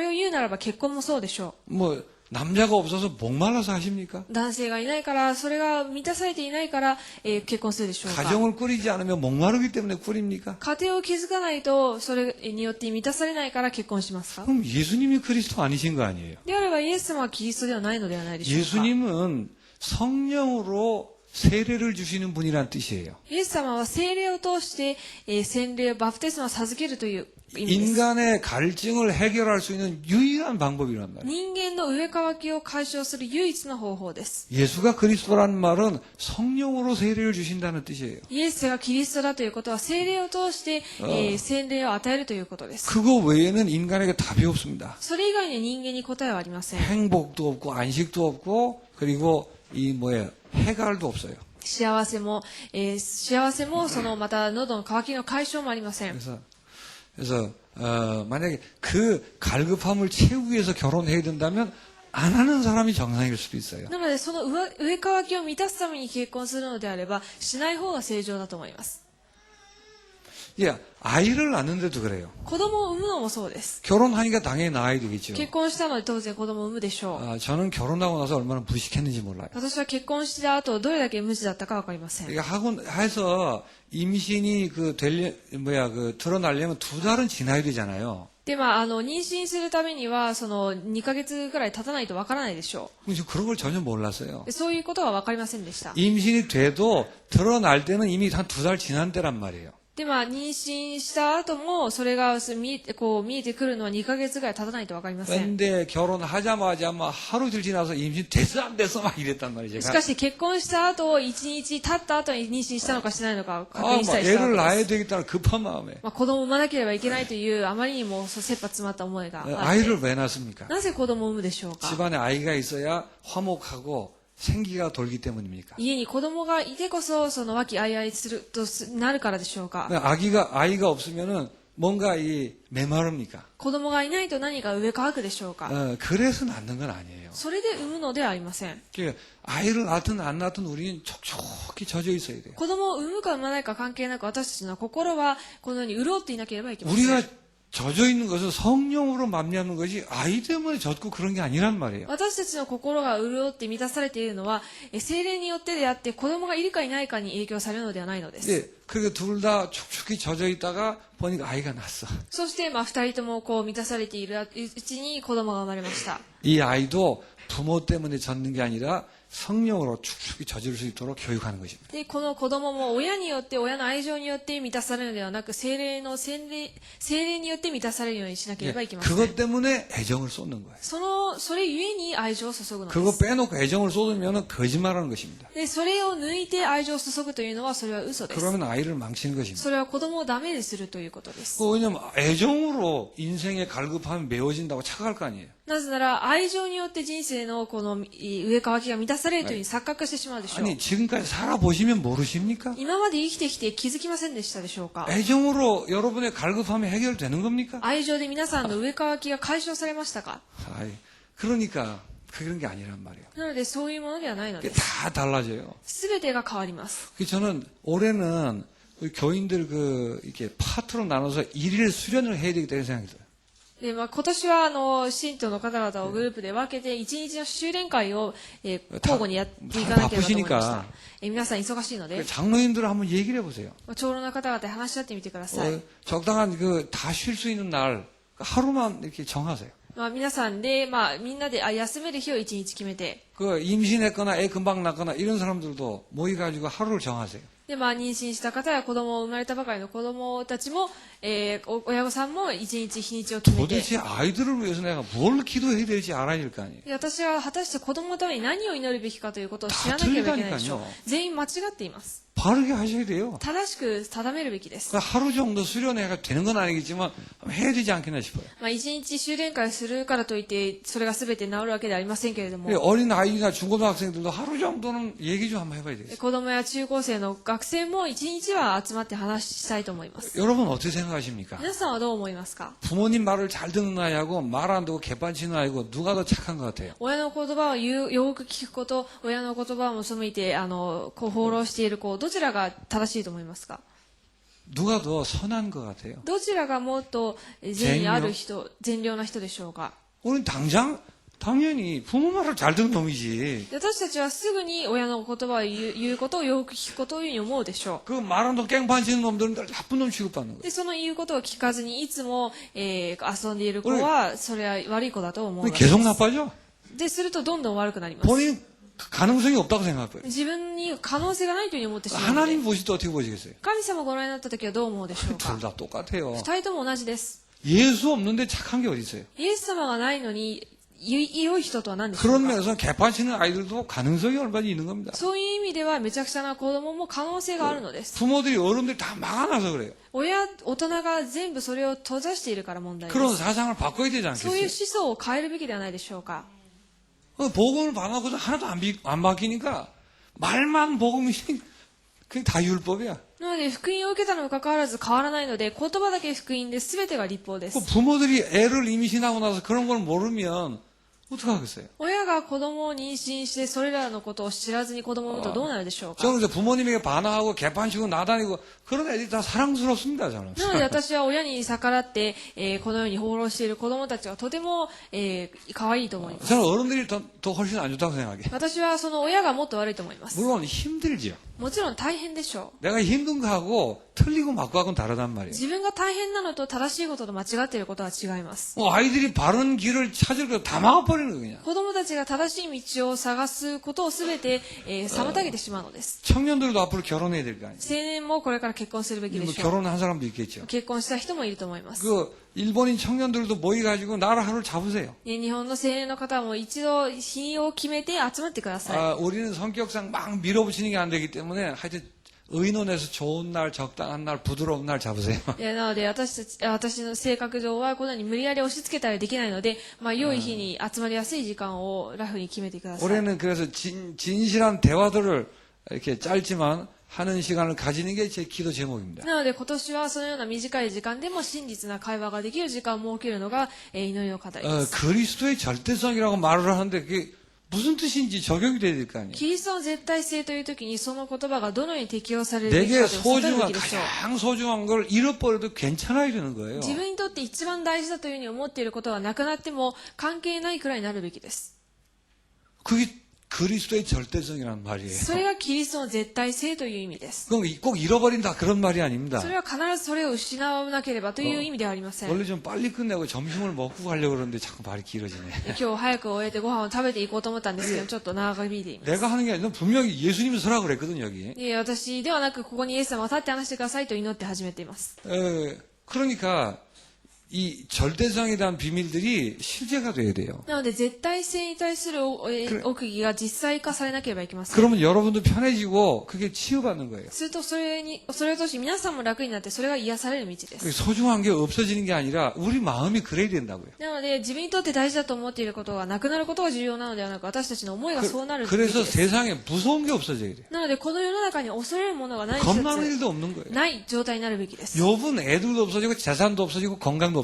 言うならば結婚もそうでしょ 뭐 남자가 없어서 목말라서 하십니까? う。男性がいないからそれが満たされていないから、結婚するでしょうか。 가정을 꾸리지 않으면 목마르기 때문에 꾸립니까? 家庭を築かないとそれによって満たされないから結婚しますか。 그럼 예수님이 그리스도 아니신 거 아니에요? であればイエス様はキリストではないのではないでしょうか。 예수님은 성령으로 세례를 주시는 분이란 뜻이에요. イエス様は聖霊を通して、洗礼バプテスマを授けるという意味です。 인간의 갈증을 해결할 수 있는 유일한 방법이란 말이에요. 人間の上乾きを解消する唯一の方法です。 예수가 그리스도라는 말은 성령으로 세례를 주신다는 뜻이에요. イエスがキリストだということは聖霊を通して、洗礼を与えるということです。 그거 외에는 인간에게 답이 없습니다. それ以外に人間に答えはありません。 행복도 없고 안식도 없고 그리고 해갈도 없어요. 幸せもそのまた喉の渇きの解消もありません。 그래서 만약에 그 갈급함을 채우기 위해서 결혼해야 된다면 안 하는 사람이 정상일 수도 있어요. なのでその上乾きを満たすために結婚するのであればしない方が正常だと思います。 예, 아이를 낳는데도 그래요. 子供を産むのもそうです。 결혼하니까 당연히 낳아야 되겠죠. 結婚したので当然子供を産むでしょう。 저는 결혼하고 나서 얼마나 무식했는지 몰라요. 私は結婚した後どれだけ無知だったかわかりません。 해서 임신이 드러나려면 2달은 지나야 되잖아요. で、妊娠するためには、その、2ヶ月ぐらい経たないとわからないでしょ 그런 걸 전혀 몰랐어요. う。そういうことはわかりませんでした。 임신이 돼도 드러날 때는 이미 한 2달 지난 때란 말이에요. で、妊娠した後も、それが見えてくるのは2ヶ月ぐらい経たないとわかりません。 근데 결혼하자마자 하루 이틀 지나서 임신 됐어 안 됐어 막 이랬단 말이에요. しかし結婚した後、1日経った後に妊娠したのかしないのか確認したりした 애를 わけ 낳아야 です。 되겠다는 급한 마음에 子供を産まなければいけないという、あまりにも切羽詰まった思いがあって。 아이를 왜 낳습니까? なぜ子供を産むでしょうか。 집안에 아이가 있어야 화목하고 생기가 돌기 때문입니까? 家に子供がいてこそ、その和気あいあいするとなるからでしょうか。 아이가 없으면은 뭔가 이 메마릅니까? 子供がいないと何か植え乾くでしょうか。 그래서 낳는 건 아니에요. それで産むのではありません。 그러니까 아이를 낳든 안 낳든 우리는 촉촉히 젖어 있어야 돼요. 子供を産むか産まないか関係なく私たちの心はこのように潤っていなければいけません。 우리가 젖어 있는 것은 성령으로 맘잡는 것이 아이 때문에 젖고 그런 게 아니란 말이에요. 私たちの心が潤って満たされているのは聖霊によってであって子供がいるかいないかに影響されるのではないのです。 예, 그렇게 둘 다 촉촉히 젖어 있다가 보니까 아이가 났어. そして二人ともこう満たされているうちに子供が生まれました。 이 아이도 부모 때문에 젖는 게 아니라 성령으로 축축히 젖을 수 있도록 교육하는 것입니다. で、この子供も親によって、親の愛情によって満たされるのではなく、聖霊によって満たされるようにしなければいけません。 그것 때문에 애정을 쏟는 거예요. それゆえに愛情を注ぐので 그거 す。 빼놓고 애정을 쏟으면 거짓말하는 것입니다. で、それを抜いて愛情を注ぐというのは、それは嘘です。 그러면 아이를 망치는 것입니다. それは子供をダメにするということです。 왜냐하면 애정으로 인생의 갈급함이 메워진다고 착각할 거 아니에요. なぜなら、愛情によって人生のこの植え替わきが満たされるというふうに錯覚してしまうでしょう。 아니 지금까지 살아보시면 모르십니까? 今まで生きてきて気づきませんでしたでしょうか。 애정으로 여러분의 갈급함이 해결되는 겁니까? 愛情で皆さんの植え替わきが解消されましたか。 아이, 그러니까 그런 게 아니란 말이에요. なので、そういうものではないの 그게 です。 다 달라져요. すべてが変わります。 그래서 저는 올해는 우리 교인들 이렇게 파트로 나눠서 일일 수련을 해야 되기 때문에 생각이 들어요. で、今年は信徒の方々をグループで分けて、一日の修練会を、交互にやっていかなければと思いました。皆さん忙しいので、 장로님들 한번 얘기를 해보세요. 長老の方々で話し合ってみてください。 적당한 다 쉴 수 있는 날 하루만 이렇게 정하세요. 皆さんで、みんなで休める日を一日決めて、 임신했거나 애 금방 낳거나 이런 사람들도 모여가지고 하루를 정하세요. で、妊娠した方や子供を生まれたばかりの子供たちも、親御さんも一日日にちを決めて、 도대체 아이들을 위해서 내가 뭘 기도해야 될지 알아야 될 거 아니에요. で私は果たして子供のために何を祈るべきかということを知らなければいけないでしょう。全員間違っています。 바르게 하셔야 돼요. 正しく定めるべきです。 그러니까 하루 정도 수련회가 되는 건 아니겠지만 해야 되지 않겠나 싶어요. 一日修練会をするからといってそれが全て治るわけではありませんけれども、 어린 아이나 중고등학생들도 하루 정도는 얘기 좀 한번 해봐야 되겠어요. 子供や中高生の学生も一日は集まって話したいと思います。 여러분 어떻게 생각하십니까? 皆さんはどう思いますか。 부모님 말을 잘 듣는 아이하고 말 안 듣고 개판치는 아이고 누가 더 착한 것 같아요? 親の言葉をよく聞くこと、親の言葉を背いてこう放浪している子、どちらが正しいと思いますか。 누가 더 선한 것 같아요? どちらがもっと善意ある人、善良な人でしょうか。 우리는 당연히 부모 말을 잘 듣는 놈이지. で私たちはすぐに親の言葉を言うことをよく聞くことをいうふうに思うでしょう。 그 말 안 듣고 깽판치는 놈들은 나쁜 놈 취급받는 거예요. で、その言うことを聞かずにいつも、遊んでいる子は、それは悪い子だと思うのです。 계속 나빠져. で、するとどんどん悪くなります。 본인 가능성이 없다고 생각해요. 自分に可能性がないというふうに思ってしまうので。 하나님 보실 때 어떻게 보시겠어요? 神様をご覧になった時はどう思うでしょうか。 둘 다 똑같아요. 二人とも同じです。 예수 없는데 착한 게 어디 있어요? イエス様がないのに、良い人とは何でしょう 그런 か。 면에서 개판치는 아이들도 가능성이 얼마나 있는 겁니다. そういう意味では、めちゃくちゃな子供も可能性があるのです。 부모들이 어른들이 다 막아놔서 그래요. 大人が全部それを閉ざしているから問題で 그런 す。 사상을 바꿔야 되지 そういう 않겠어요? 思想を変えるべきではないでしょうか。 복음을 받아놓고서 하나도 안 바뀌니까 말만 복음이 그게 다 율법이야. なので、福音を受けたのにもかかわらず変わらないので、言葉だけ福音で全てが立法で 그 す。 부모들이 애를 임신하고 나서 그런 걸 모르면 어떡하겠어요? 親が子供を妊娠してそれらのことを知らずに子供を産むとどうなるでしょうか。 저는 이제 부모님에게 반항하고 개판치고 나다니고 그런 애들이 다 사랑스럽습니다. 저는. なので私は親に逆らって、このように放浪している子供たちがとても、可愛いと思います。 저는 어른들이 더 훨씬 안 좋다고 생각해요. 私はその親がもっと悪いと思います。 물론 힘들죠. もちろん大変でしょう。 내가 힘든 거하고 틀리고 맞고 하고는 다르단 말이에요. 自分が大変なのと正しいことと間違っていることは違います。 아이들이 바른 길을 찾을 거 다 막아버리는 거 그냥. 子供たちが正しい道を探すことをすべて、妨げてしまうのです。 청년들도 앞으로 결혼해야 될 거 아니에요. 青年もこれから結婚するべきで 뭐 しょう。 결혼한 사람도 있겠죠. 結婚した人もいると思います。 그 일본인 청년들도 모여가지고 나라 하루를 잡으세요. 日本の青年の方も一度日を決めて集まってください。 우리는 성격상 막 밀어붙이는 게 안 되기 때문에 하여튼 의논해서 좋은 날, 적당한 날, 부드러운 날 잡으세요. なので私の性格上はこのように無理やり押し付けたりできないので、良い日に集まりやすい時間をラフに決めてください。 올해는 그래서 진실한 대화들을 이렇게 짧지만 하는 시간을 가지는 게 제 기도 제목입니다. なので今年はそのような短い時間でも真実な会話ができる時間を設けるのが、祈りの課題です。 그리스도의 절대성이라고 말을 하는데 그게 무슨 뜻인지 적용이 돼야 될 거 아니에요. キリストの絶対性という時にその言葉がどのように適用されるべき 내게 かというのを悟るべ 소중한 きでしょう。 가장 소중한 걸 잃어버려도 괜찮아 이러는 거예요. 自分にとって一番大事だというふうに思っていることはなくなっても関係ないくらいになるべきです。 그게 그리스도의 절대성이란 말이에요. それがキリストの絶対性という意味です。 그럼 꼭 잃어버린다 그런 말이 아닙니다. それは必ずそれを失わなければという意味ではありません。 원래 좀 빨리 끝내고 점심을 먹고 가려고 그러는데 자꾸 말이 길어지네. 今日早く終えてご飯を食べていこうと思ったんですけど、ちょっと長引いています。 내가 하는 게 아니라 분명히 예수님이 서라고 그랬거든 여기. 私ではなく、ここにイエス様が立って話してくださいと祈って始めています。 그러니까 이 절대성에 대한 비밀들이 실제가 돼야 돼요. なので、絶対性に対する奥義が実際化されなければいけません。 그러면 여러분도 편해지고 그게 치유받는 거예요. すると、それを通して皆さんも楽になって、それが癒される道です。 소중한 게 없어지는 게 아니라 우리 마음이 그래야 된다고요. なので、自分にとって大事だと思っていることがなくなることが重要なのではなく、私たちの思いがそうなるべきで 그래서 す。 세상에 무서운 게 없어져야 돼요. なので、この世の中に恐れるものがない一 겁나는 つ 일도 없는 거예요. ない状態になるべきです。 욥은 애들도 없어지고 재산도 없어지고 건강도 없어졌습니다.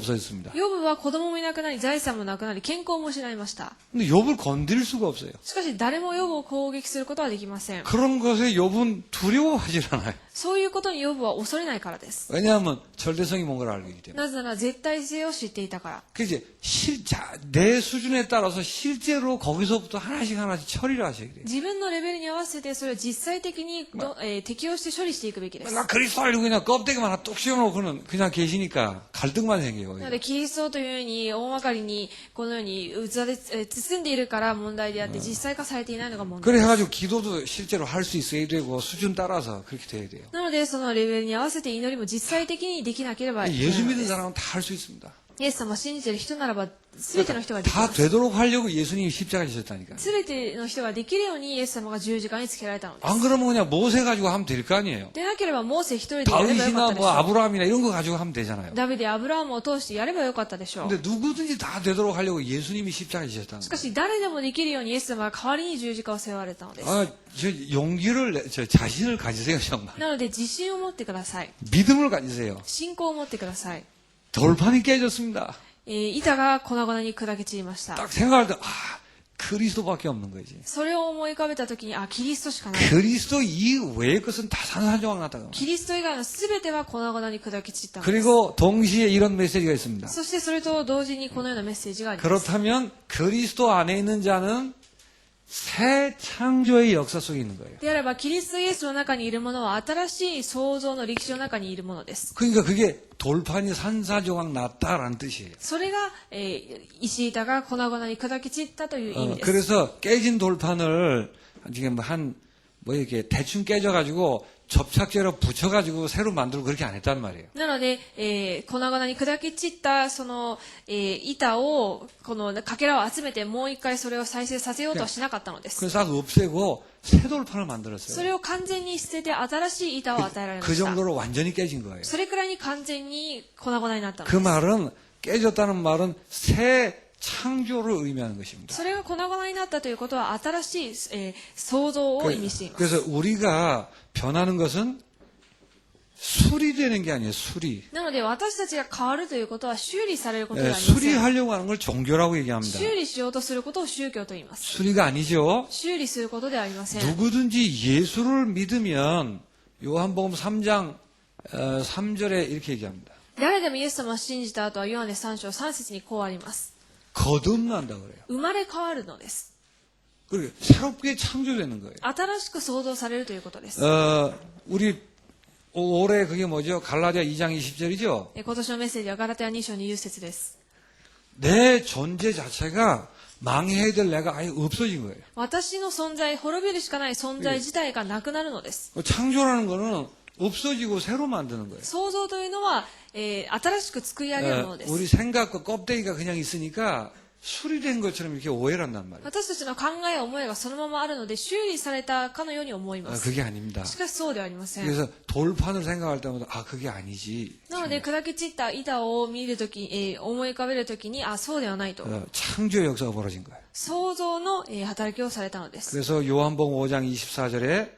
ヨブは子供もいなくなり、財産もなくなり、健康も失いました。 근데 욥을 건드릴 수가 없어요. しかし、誰もヨブを攻撃することはできません。 그런 것에 욥은 두려워하질 않아요. そういうことにヨブは恐れないからです。 왜냐하면 절대성이 뭔가를 알고 있기 때문에. なぜなら絶対性を知っていたから。 그 이제 내 수준에 따라서 실제로 거기서부터 하나씩 처리를 하셔야 돼요. 自分のレベルに合わせてそれを実際的に適用して処理していくべきです。 나 그리스도 알고 그냥 껍데기만 하나 뚝 씌워놓고는 그냥 계시니까 갈등만 생겨요. なので、キリストというように大掛かりにこのように器で包んでいるから問題であって、実際化されていないのが問題です。 그래가지고 기도도 실제로 할 수 있어야 되고 수준 따라서 그렇게 돼야 돼요. なので、そのレベルに合わせて祈りも実際的にできなければいけない 예수 の 믿는 です。 사람은 다 할 수 있습니다. イエス様を信じている人ならば、すべての人ができま 다 す。 되도록 하려고 예수님이 십자가 지셨다니까. すべての人ができるようにイエス様が十字架につけられたのです。 안 그러면 그냥 모세 가지고 하면 될 거 아니에요. でなければモーセ一人でやればよかった 다윗이나 でし 뭐 ょう。 아브라함이나 이런 거 가지고 하면 되잖아요. ダビデ、アブラハムを通してやればよかったでしょう。 근데 누구든지 다 되도록 하려고 예수님이 십자가 지셨다는 しか 거예요. し誰でもできるようにイエス様が代わりに十字架を背負われたのです。 자신을 가지세요, 정말. なので自信を持ってください。 믿음을 가지세요. 信仰を持ってください。 돌판이 깨졌습니다. 板が粉々に砕け散りました。 딱 생각할 때, 그리스도밖에 없는 거지. それを思い浮かべたときに、キリストしかない。 그리스도 이외의 것은 다 산산조각 났다고. キリスト以外のすべては粉々に砕け散ったのです。 그리고 동시에 이런 메시지가 있습니다. そしてそれと同時にこのようなメッセージがあります。 그렇다면 그리스도 안에 있는 자는 새 창조의 역사 속에 있는 거예요. であれば、キリストイエスの中にいるものは新しい創造の歴史の中にいるものです。 그러니까 그게 돌판이 산사조각 났다라는 뜻이에요. それが、石板が粉々に砕け散ったという意味です。 그래서 깨진 돌판을 지금 이렇게 대충 깨져가지고 접착제로 붙여가지고 새로 만들고 그렇게 안 했단 말이에요. なので、粉々に砕け散ったその、板をこのかけらを集めてもう一回それを再生させようとはしなかったのです。 그래서 싹 없애고 새 돌판을 만들었어요. それを完全に捨てて新しい板を与えられま 그 した。 정도로 완전히 깨진 거예요. それくらいに完全に粉々になったの 그 です。 말은 깨졌다는 말은 새 창조를 의미하는 것입니다. それが粉々になったということは新しい、創造を意味しています。 그래서 우리가 변하는 것은 수리되는 게 아니에요. 수리. なので私たちが変わるということは修理されることではありません。 수리하려고 하는 걸 종교라고 얘기합니다. 修理しようとすることを宗教と言います。 수리가 아니죠. 修理することではありません。 누구든지 예수를 믿으면 요한복음 3장 3절에 이렇게 얘기합니다. 誰でもイエス様を信じた後はヨハネ3章3節にこうあります。 거듭난다 그래요. 生まれ変わるのです。 그리고 새롭게 창조되는 거예요. 新しく創造されるということです。 우리 올해 그게 뭐죠? 갈라디아 2장 20절이죠? 今年のメッセージはガラテヤ2章20節です。 내 존재 자체가 망해야 될 내가 아예 없어진 거예요. 私の存在、滅びるしかない存在自体がなくなるのです。 창조라는 거는 없어지고 새로 만드는 거예요. 創造というのは、新しく作り上げるものです。 우리 생각과 껍데기가 그냥 있으니까 수리된 것처럼 이렇게 오해를 한단 말이에요. 私たちの考えや思いがそのままあるので修理されたかのように思います。 그게 아닙니다. しかしそうではありません。 그래서 돌판을 생각할 때마다 그게 아니지. なので砕け散った板を見るとき、思い浮かべるときにそうではないと。 창조의 역사가 벌어진 거예요. 創造の、働きをされたのです。 그래서 요한복음 5장 24절에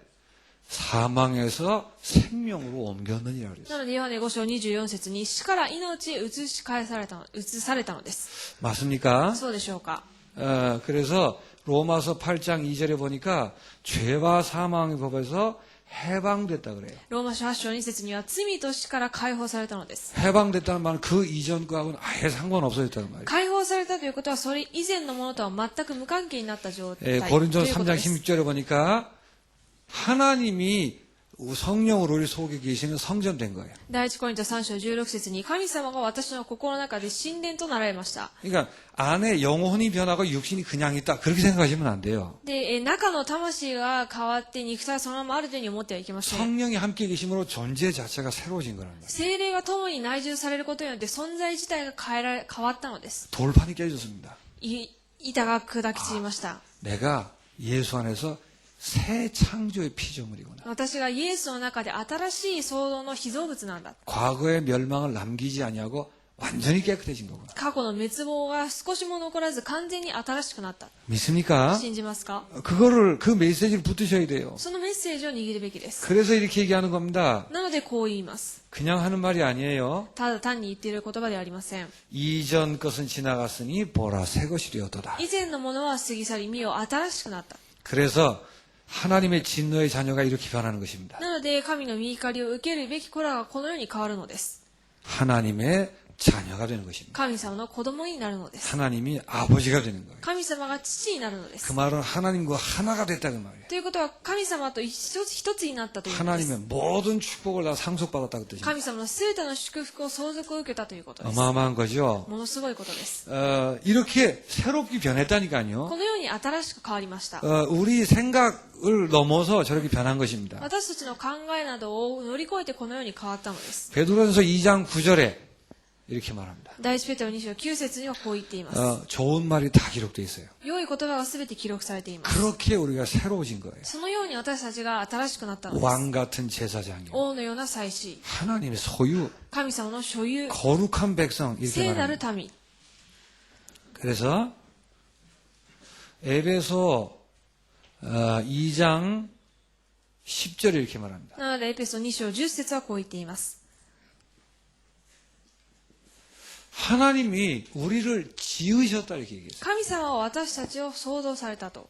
사망에서 생명으로 옮겼느니라 그랬어요. なので、ヨハネ5章24節に、死から命へ移されたのです。 맞습니까? そうでしょうか。 그래서 로마서 8장 2절에 보니까 죄와 사망의 법에서 해방됐다 그래요. ローマ書8章2節には、罪と死から解放されたのです。 해방됐다는 말은 그 이전 거하고는 아예 상관없어졌다는 말이에요. 解放されたということは、それ以前のものとは全く無関係になった状態という 고린도서 ことで 3장 す。 16절에 보니까 하나님이 성령으로 우리 속에 계시는 성전된 거예요. 第一コリント3章16節に、神様が私の心の中で神殿となられました。 그러니까 안에 영혼이 변하고 육신이 그냥 있다. 그렇게 생각하시면 안 돼요. で、中の魂が変わって肉体がそのままあるというふうに思ってはいけません。 성령이 함께 계심으로 존재 자체가 새로워진 거란 말이에요. 精霊が共に内住されることによって存在自体が変わったのです。 돌판이 깨졌습니다. 板が砕き散りました。 내가 예수 안에서 새 창조의 피조물이구나. 私がイエスの中で新しい創造の被造物なんだ。 과거의 멸망을 남기지 아니하고 완전히 깨끗해진 거구나. 過去の滅亡が少しも残らず完全に新しくなった。 믿습니까? 信じますか？ 그 메시지를 붙드셔야 돼요. そのメッセージを握るべきです。 그래서 이렇게 얘기하는 겁니다. なのでこう言います。 그냥 하는 말이 아니에요. ただ単に言っている言葉ではありません。 이전 것은 지나갔으니 보라 새 것이 되었도다. 以前のものは過ぎ去り、見よ新しくなった。 그래서 하나님의 진노의 자녀가 이렇게 변하는 것입니다. なので神の御怒りを受けるべき子らがこのように変わるのです。 하나님의 자녀가 되는 것입니다. 神様の子供になるのです。 하나님이 아버지가 되는 거예요. 神様が父になるので 그 す。 말은 하나님과 하나가 됐다는 말이에요. ということは神様と一つになったということです。 하나님의 모든 축복을 다 상속받았다는 뜻입니다. 神様の全ての祝福を相続を受けたということです。 어마어마한 거죠. ものすごいことです。 이렇게 새롭게 변했다니까요. このように新しく変わりました。 우리 생각을 넘어서 저렇게 변한 것입니다. 私たちの考えなどを乗り越えてこのように変わったのです。 베드로전서 2장 9절에 이렇게 말합니다. 第一ペテロ2章9節にはこう言っています。 좋은 말이 다 기록되어 있어요. 良い言葉が全て記録されています。 그렇게 우리가 새로워진 거예요. そのように私たちが新しくなったのです。 왕 같은 제사장이요. 王のような祭司、 하나님의 소유, 神様の所有、 거룩한 백성 이렇게 聖なる 말합니다. 民。 그래서 에베소 2장 10절에 이렇게 말합니다. なのでエペソ2章10節はこう言っています。 하나님이 우리를 지으셨다 이렇게 얘기했어요. 神様は私たちを創造されたと。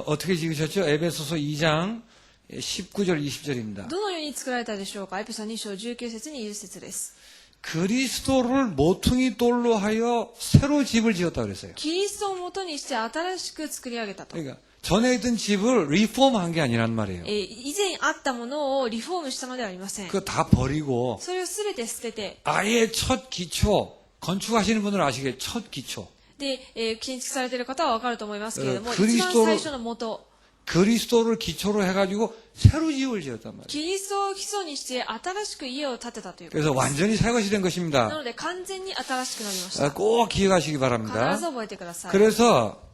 어떻게 지으셨죠? 에베소서 2장 19절 20절입니다. どのように作られたでしょうか？エペソ2章19節に20節です。 그리스도를 모퉁이 돌로 하여 새로 집을 지었다 그랬어요. キリストをもとにして新しく作り上げたと。 그러니까 전에 있던 집을 리폼한 게 아니란 말이에요. 以前あったものをリフォームしたのではありません。 그거 다 버리고 それをすべて捨てて、 아예 첫 기초, 건축하시는 분들은 아시겠죠? 첫 기초. で、建築されている方はわかると思いますけれども、クリ一スト番最初の元、 그리스도를 기초로 해가지고 새로 집을 지었단 말이에요. キリストを基礎にして新しく家を建てたということ 그래서 です。 완전히 새 것이 된 な 것입니다. ので完全に新しくなりました。 꼭 기억하시기 必 바랍니다. ず覚えてください。 그래서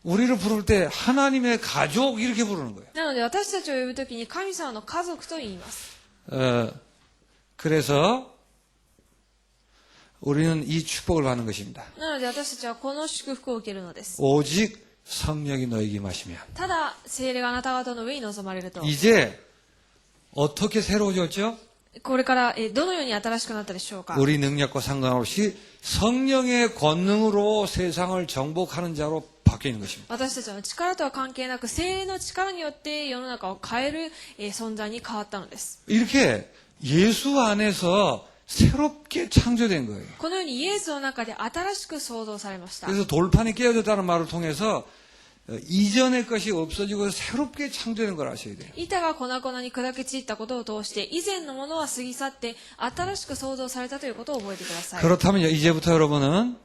우리를 부를 때 하나님의 가족 이렇게 부르는 거예요. なので私たちを呼ぶときに神様の家族と言います。 그래서 우리는 이 축복을 받는 것입니다. なので私たちはこの祝福を受けるのです。 오직 성령이 너에게 임하시면 ただ、聖霊があなた方の上に臨まれると。 이제 어떻게 새로워졌죠? これからどのように新しくなったでしょうか？ 우리 능력과 상관없이 성령의 권능으로 세상을 정복하는 자로 바뀌어 있는 것입니다. 私たちの力とは関係なく、聖霊の力によって世の中を変える存在に変わったのです。 이렇게 예수 안에서 새롭게 창조된 거예요. このようにイエスの中で新しく創造されました。 그래서 돌판이 깨어졌다는 말을 통해서 이전의 것이 없어지고 새롭게 창조된 걸 아셔야 돼요. 板が粉々に砕け散ったことを通して、以前のものは過ぎ去って新しく創造されたということを覚えてください。 그렇다면 이제부터 여러분은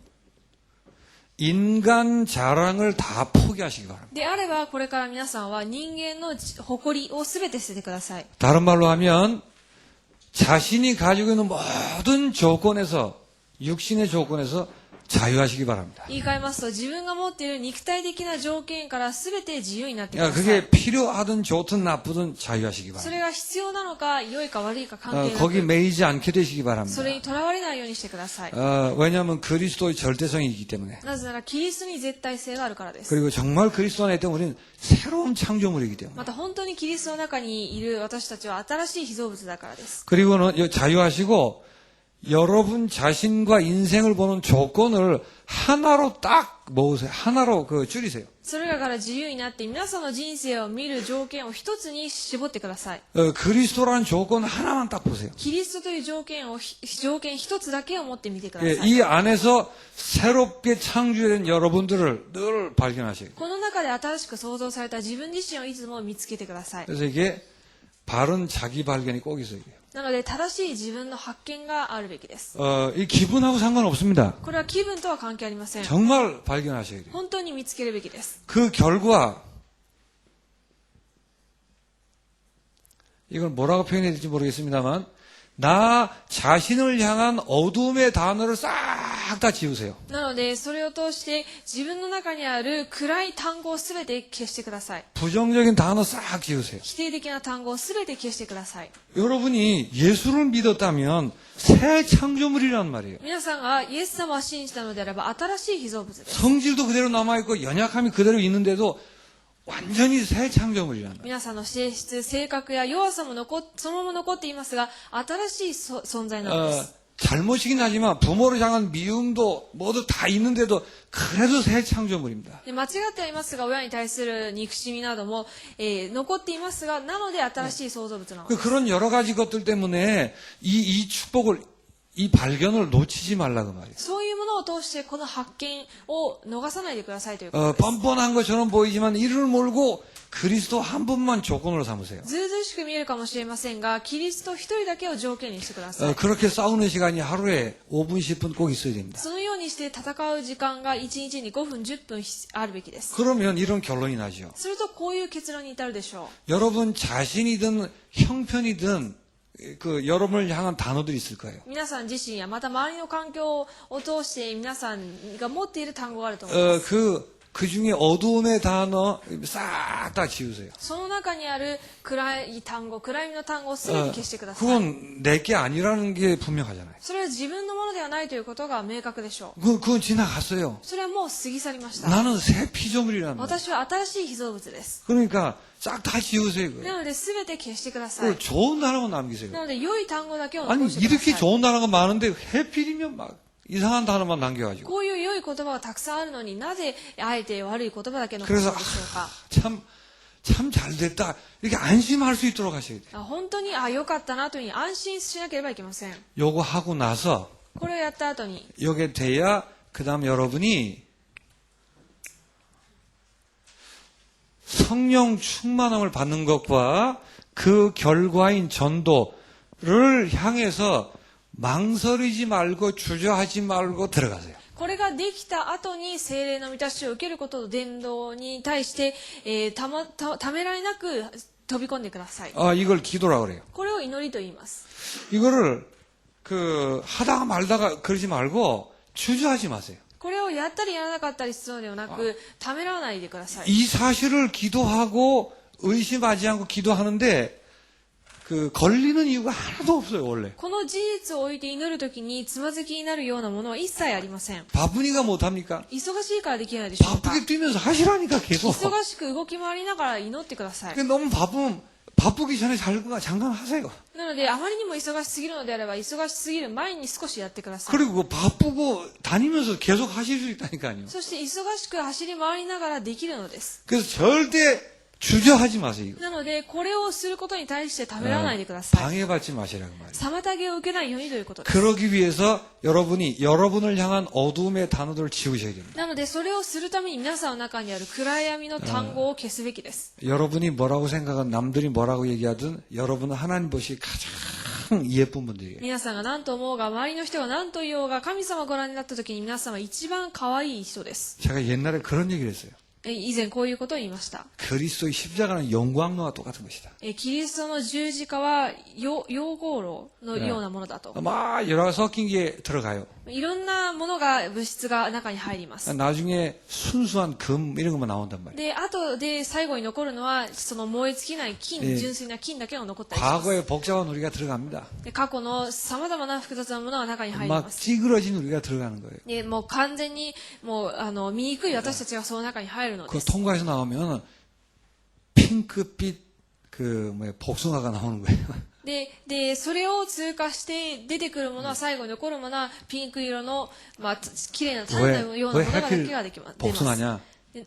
인간 자랑을 다 포기하시기 바랍니다. であれば、これから皆さんは人間の誇りをすべて捨ててください。 다른 말로 하면 자신이 가지고 있는 모든 조건에서 육신의 조건에서 자유하시기 바랍니다. 言い換えますと、自分が持っている肉体的な条件から全て自由になってくだ 그러니까 さい。 그게 필요하든 좋든 나쁘든 자유하시기 そ 바랍니다. れが必要なのか、良いか悪いか関係な 거기 く、 매이지 않게 되시기 そ 바랍니다. れにとらわれないようにしてください。 왜냐하면 그리스도의 절대성이 있기 때문에. なぜなら、キリストに絶対性があるからです。 그리고 정말 그리스도 안에 있다면 우리는 새로운 창조물이기 때문에. また本当にキリストの中にいる私たちは新しい被造物だからです。 그리고는 자유하시고 여러분 자신과 인생을 보는 조건을 하나로 딱 모으세요. 하나로 줄이세요. それらから自由になって皆さんの人生を見る条件を一つに絞ってください。 그리스도라는 조건 하나만 딱 보세요. キリストという条件一つだけを持ってみてくださ 예, い。 이 안에서 새롭게 창조된 여러분들을 늘 발견하셔야 돼요. この中で新しく創造された自分自身をいつも見つけてください。 그래서 이게 바른 자기 발견이 꼭 있어야 돼요. なので正しい自分の発見があるべきです。 이 기분하고 상관없습니다. これは気分とは関係ありません。 정말 발견하셔야 돼요. 本当に見つけるべきです。 그 결과 이걸 뭐라고 표현해야 될지 모르겠습니다만 나 자신을 향한 어둠의 단어를 싹 다 지우세요. なのでそれを通して自分の中にある暗い単語をすべて消してください。 부정적인 단어 싹 지우세요. 否定的な単語をすべて消してください。 여러분이 예수를 믿었다면 새 창조물이란 말이에요. 皆さんがイエス様を信じたのであれば新しい被造物です。 성질도 그대로 남아있고 연약함이 그대로 있는데도 완전히 새 창조물이란 말이에요. 皆さんの性質、性格や弱さもそのまま残っていますが、新しい存在なのです。 잘못이긴 하지만 부모를 향한 미움도 모두 다 있는데도 그래도 새 창조물입니다. で間違ってはいますが、親に対する憎しみなども、残っていますが、なので新しい創造物なのです。 그런 여러 가지 것들 때문에 이 축복을 이 발견을 놓치지 말라 그 말이에요. そういうものを通してこの発見を逃さないでくださいということです。 뻔뻔한 것처럼 보이지만 이를 몰고 그리스도 한 분만 조건으로 삼으세요. ずうずうしく見えるかもしれませんが、キリスト一人だけを条件にしてください。 그렇게 싸우는 시간이 하루에 5분, 10분 꼭 있어야 됩니다. そのようにして戦う時間が1日に5分、10分あるべきです。 그러면 이런 결론이 나죠. するとこういう結論に至るでしょ 여러분 자신이든 형편이든 그 여러분을 향한 단어들이 있을 거예요. う。皆さん自身やまた周りの環境を通して皆さんが持っている単語があると思います。 그 중에 어두움의 단어 싹 다 지우세요. その中にある暗い単語、暗闇の単語を全て消してください。 그건 내 게 아니라는 게 분명하잖아요. それは自分のものではないということが明確でしょう。 그건 지나갔어요. それはもう過ぎ去りました。 나는 새 피조물이란 말이에요. 私は新しい被造物です。 그러니까 싹 다 지우세요. なので全て消してくださ 그걸 い。 좋은 단어만 남기세요. なので良い単語だけを 아니 残してくだ 이렇게 さい。 좋은 단어가 많은데 해필이면 막 이상한 단어만 남겨가지고 こういう良い言葉がたくさんあるのになぜあえて悪い言葉だけ残 그래서 したでしょうか。 참 잘 됐다 이렇게 안심할 수 있도록 하셔야 돼요. 本当に良かったなというふうに安心しなければいけません。 요거 하고 나서 これをやった後に 요게 돼야 그다음 여러분이 성령 충만함을 받는 것과 그 결과인 전도를 향해서 망설이지 말고 주저하지 말고 들어가세요. これができた後に聖霊の満たしを受けることと伝道に対して、ためらいなく飛び込んでください。 이걸 기도라고 그래요. これを祈りと言います。 이거를 하다가 말다가 그러지 말고 주저하지 마세요. これをやったりやらなかったりするのではなく、ためらわないでください。 이 사실을 기도하고 의심하지 않고 기도하는데 걸리는 이유가 하나도 없어요, 원래. この事実を置いて祈るときにつまずきになるようなものは一切ありません。 바쁘니까 못합니까? 忙しいからできないでしょうか。 바쁘게 뛰면서 하시라니까 계속. 忙しく動き回りながら祈ってください。 너무 바쁘기 전에 잠깐 하세요. なので、あまりにも忙しすぎるのであれば、忙しすぎる前に少しやってください。 그리고 바쁘고 다니면서 계속 하실 수 있다니까요. そして忙しく走り回りながらできるのです。 그래서 절대 주저하지 마세요. 이거. なので、これをすることに対してためらわないでください。 방해받지 마시라고 말이에요. 妨げを受けないようにということです。 그러기 위해서 여러분이 여러분을 향한 어두움의 단어들을 지우셔야 됩니다. なので、それをするために皆さんの中にある暗闇の単語を消すべきです。 여러분이 뭐라고 생각하든 남들이 뭐라고 얘기하든 여러분은 하나님 보시 가장 예쁜 분들이에요. 皆さんが何と思うが、周りの人が何と言おうが、神様をご覧になった時に皆さんは一番可愛い人です。 제가 옛날에 그런 얘기를 했어요. 以前こういうことを言いました。 그리스도의 십자가는 영광로와 똑같은 것이다. キリストの十字架は溶合炉のようなものだと。 막 여러 가지 섞인 게 들어가요. いろんなものが、物質が中に入ります。 나중에 순수한 금 이런 것만 나온단 말이에요. で、後で最後に残るのは、その燃え尽きない金、純粋な金だけが残ったりします。 과거의 복잡한 우리가 들어갑니다. で、過去の様々な複雑なものが中に入り 막 ます。 찌그러진 우리가 들어가는 거예요. で、もう完全に、もう、醜い私たちがその中に入るの 그 です。 통과해서 나오면 핑크빛 복숭아가 나오는 거예요. で、それを通過して出てくるものは、最後に残るものは、ピンク色の、綺麗な種のようなものがだけが出ます。 복숭아냐? で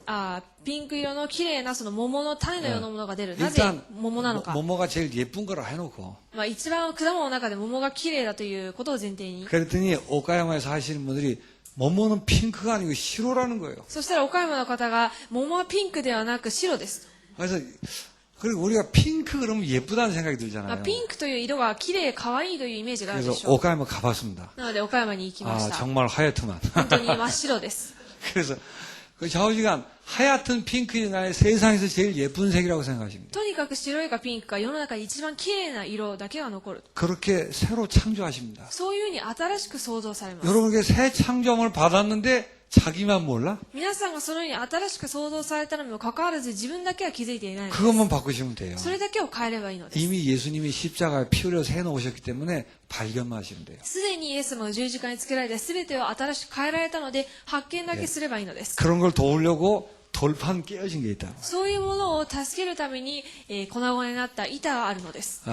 ピンク色の綺麗なその桃の種のようなものが出る。なぜ 일단 桃なのか。 모모가 제일 예쁜 거라 해놓고 一番果物の中で桃が綺麗だということを前提に。 그랬더니 오카야마에서 하시는 분들이 모모는 핑크가 아니고 시로라는 거예요. そしたら岡山の方が、桃はピンクではなく白です。 그래서 그리고 우리가 핑크 그러면 예쁘다는 생각이 まあ 들잖아요. ピンクという色が綺麗、可愛いというイメージがあるで 그래서 しょう。 오카야마 가봤습니다. なので岡山に行きまし 아 た。 정말 하얗더만. 本当に真っ白です。 그래서 그 좌우지간 하얗든 핑크가 세상에서 제일 예쁜 색이라고 생각하십니다. とにかく白いかピンクか世の中で一番綺麗な色だけが残る。 그렇게 새로 창조하십니다. そういうふうに新しく創造されます。 여러분에게 새 창조함을 받았는데 자기만 몰라? 皆さんがそのように新しく創造されたのにもかかわらず自分だけは気づいていないのです。 그것만 바꾸시면 돼요. それだけを変えればいいのです。 이미 예수님이 십자가에 피 흘려서 해놓으셨기 때문에 발견만 하시면 돼요. すでにイエス様が十字架につけられて全てを新しく変えられたので発見だけすればいいのです。 그런 걸 도우려고 돌판 깨어진 게 있다. そういうものを助けるために、粉々になった板があるのです。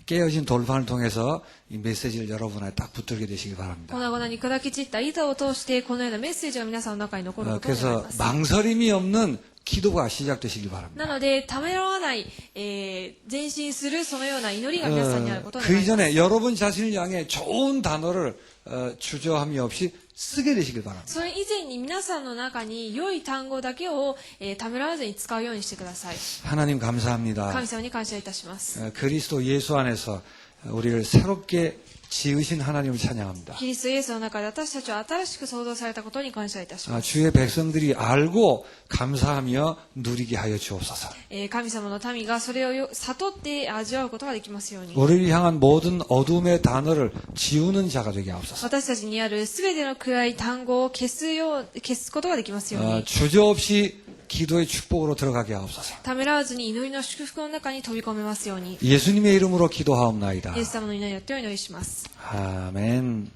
깨어진 돌판을 통해서 이 메시지를 여러분한테 딱 붙들게 되시기 粉 바랍니다. 々に砕き散った板を通してこのようなメッセージが皆さんの中に残ることを願い 그래서 ます。 망설임이 없는 기도가 시작되시기 바랍니다. なので、ためらわない、前進するそのような祈りが皆さんにあることを願 그 います。 이전에 여러분 자신을 향해 좋은 단어를 주저함이 없이 쓰게 되시길 바랍니다. それ以前に皆さんの中に良い単語だけを、ためらわずに使うようにしてください。 하나님 감사합니다. 神様に感謝いたします。 그리스도 예수 안에서 우리를 새롭게 지으신 하나님을 찬양합니다. キリストイエスの中で私たちは新しく創造されたことに感謝いたします。 주의 백성들이 알고 감사하며 누리게 하여 주옵소서. 神様の民がそれを悟って味わうことができますように。 우리를 향한 모든 어둠의 단어를 지우는 자가 되게 하옵소서. 私たちにあるすべての暗い単語を消すことができますように。 주저없이 기도의 축복으로 들어가게 하옵소서. ためらわずに祈りの祝福の中に飛び込めますように。 예수님의 이름으로 기도하옵나이다. イエス様の祈りによってお祈りします。 아멘.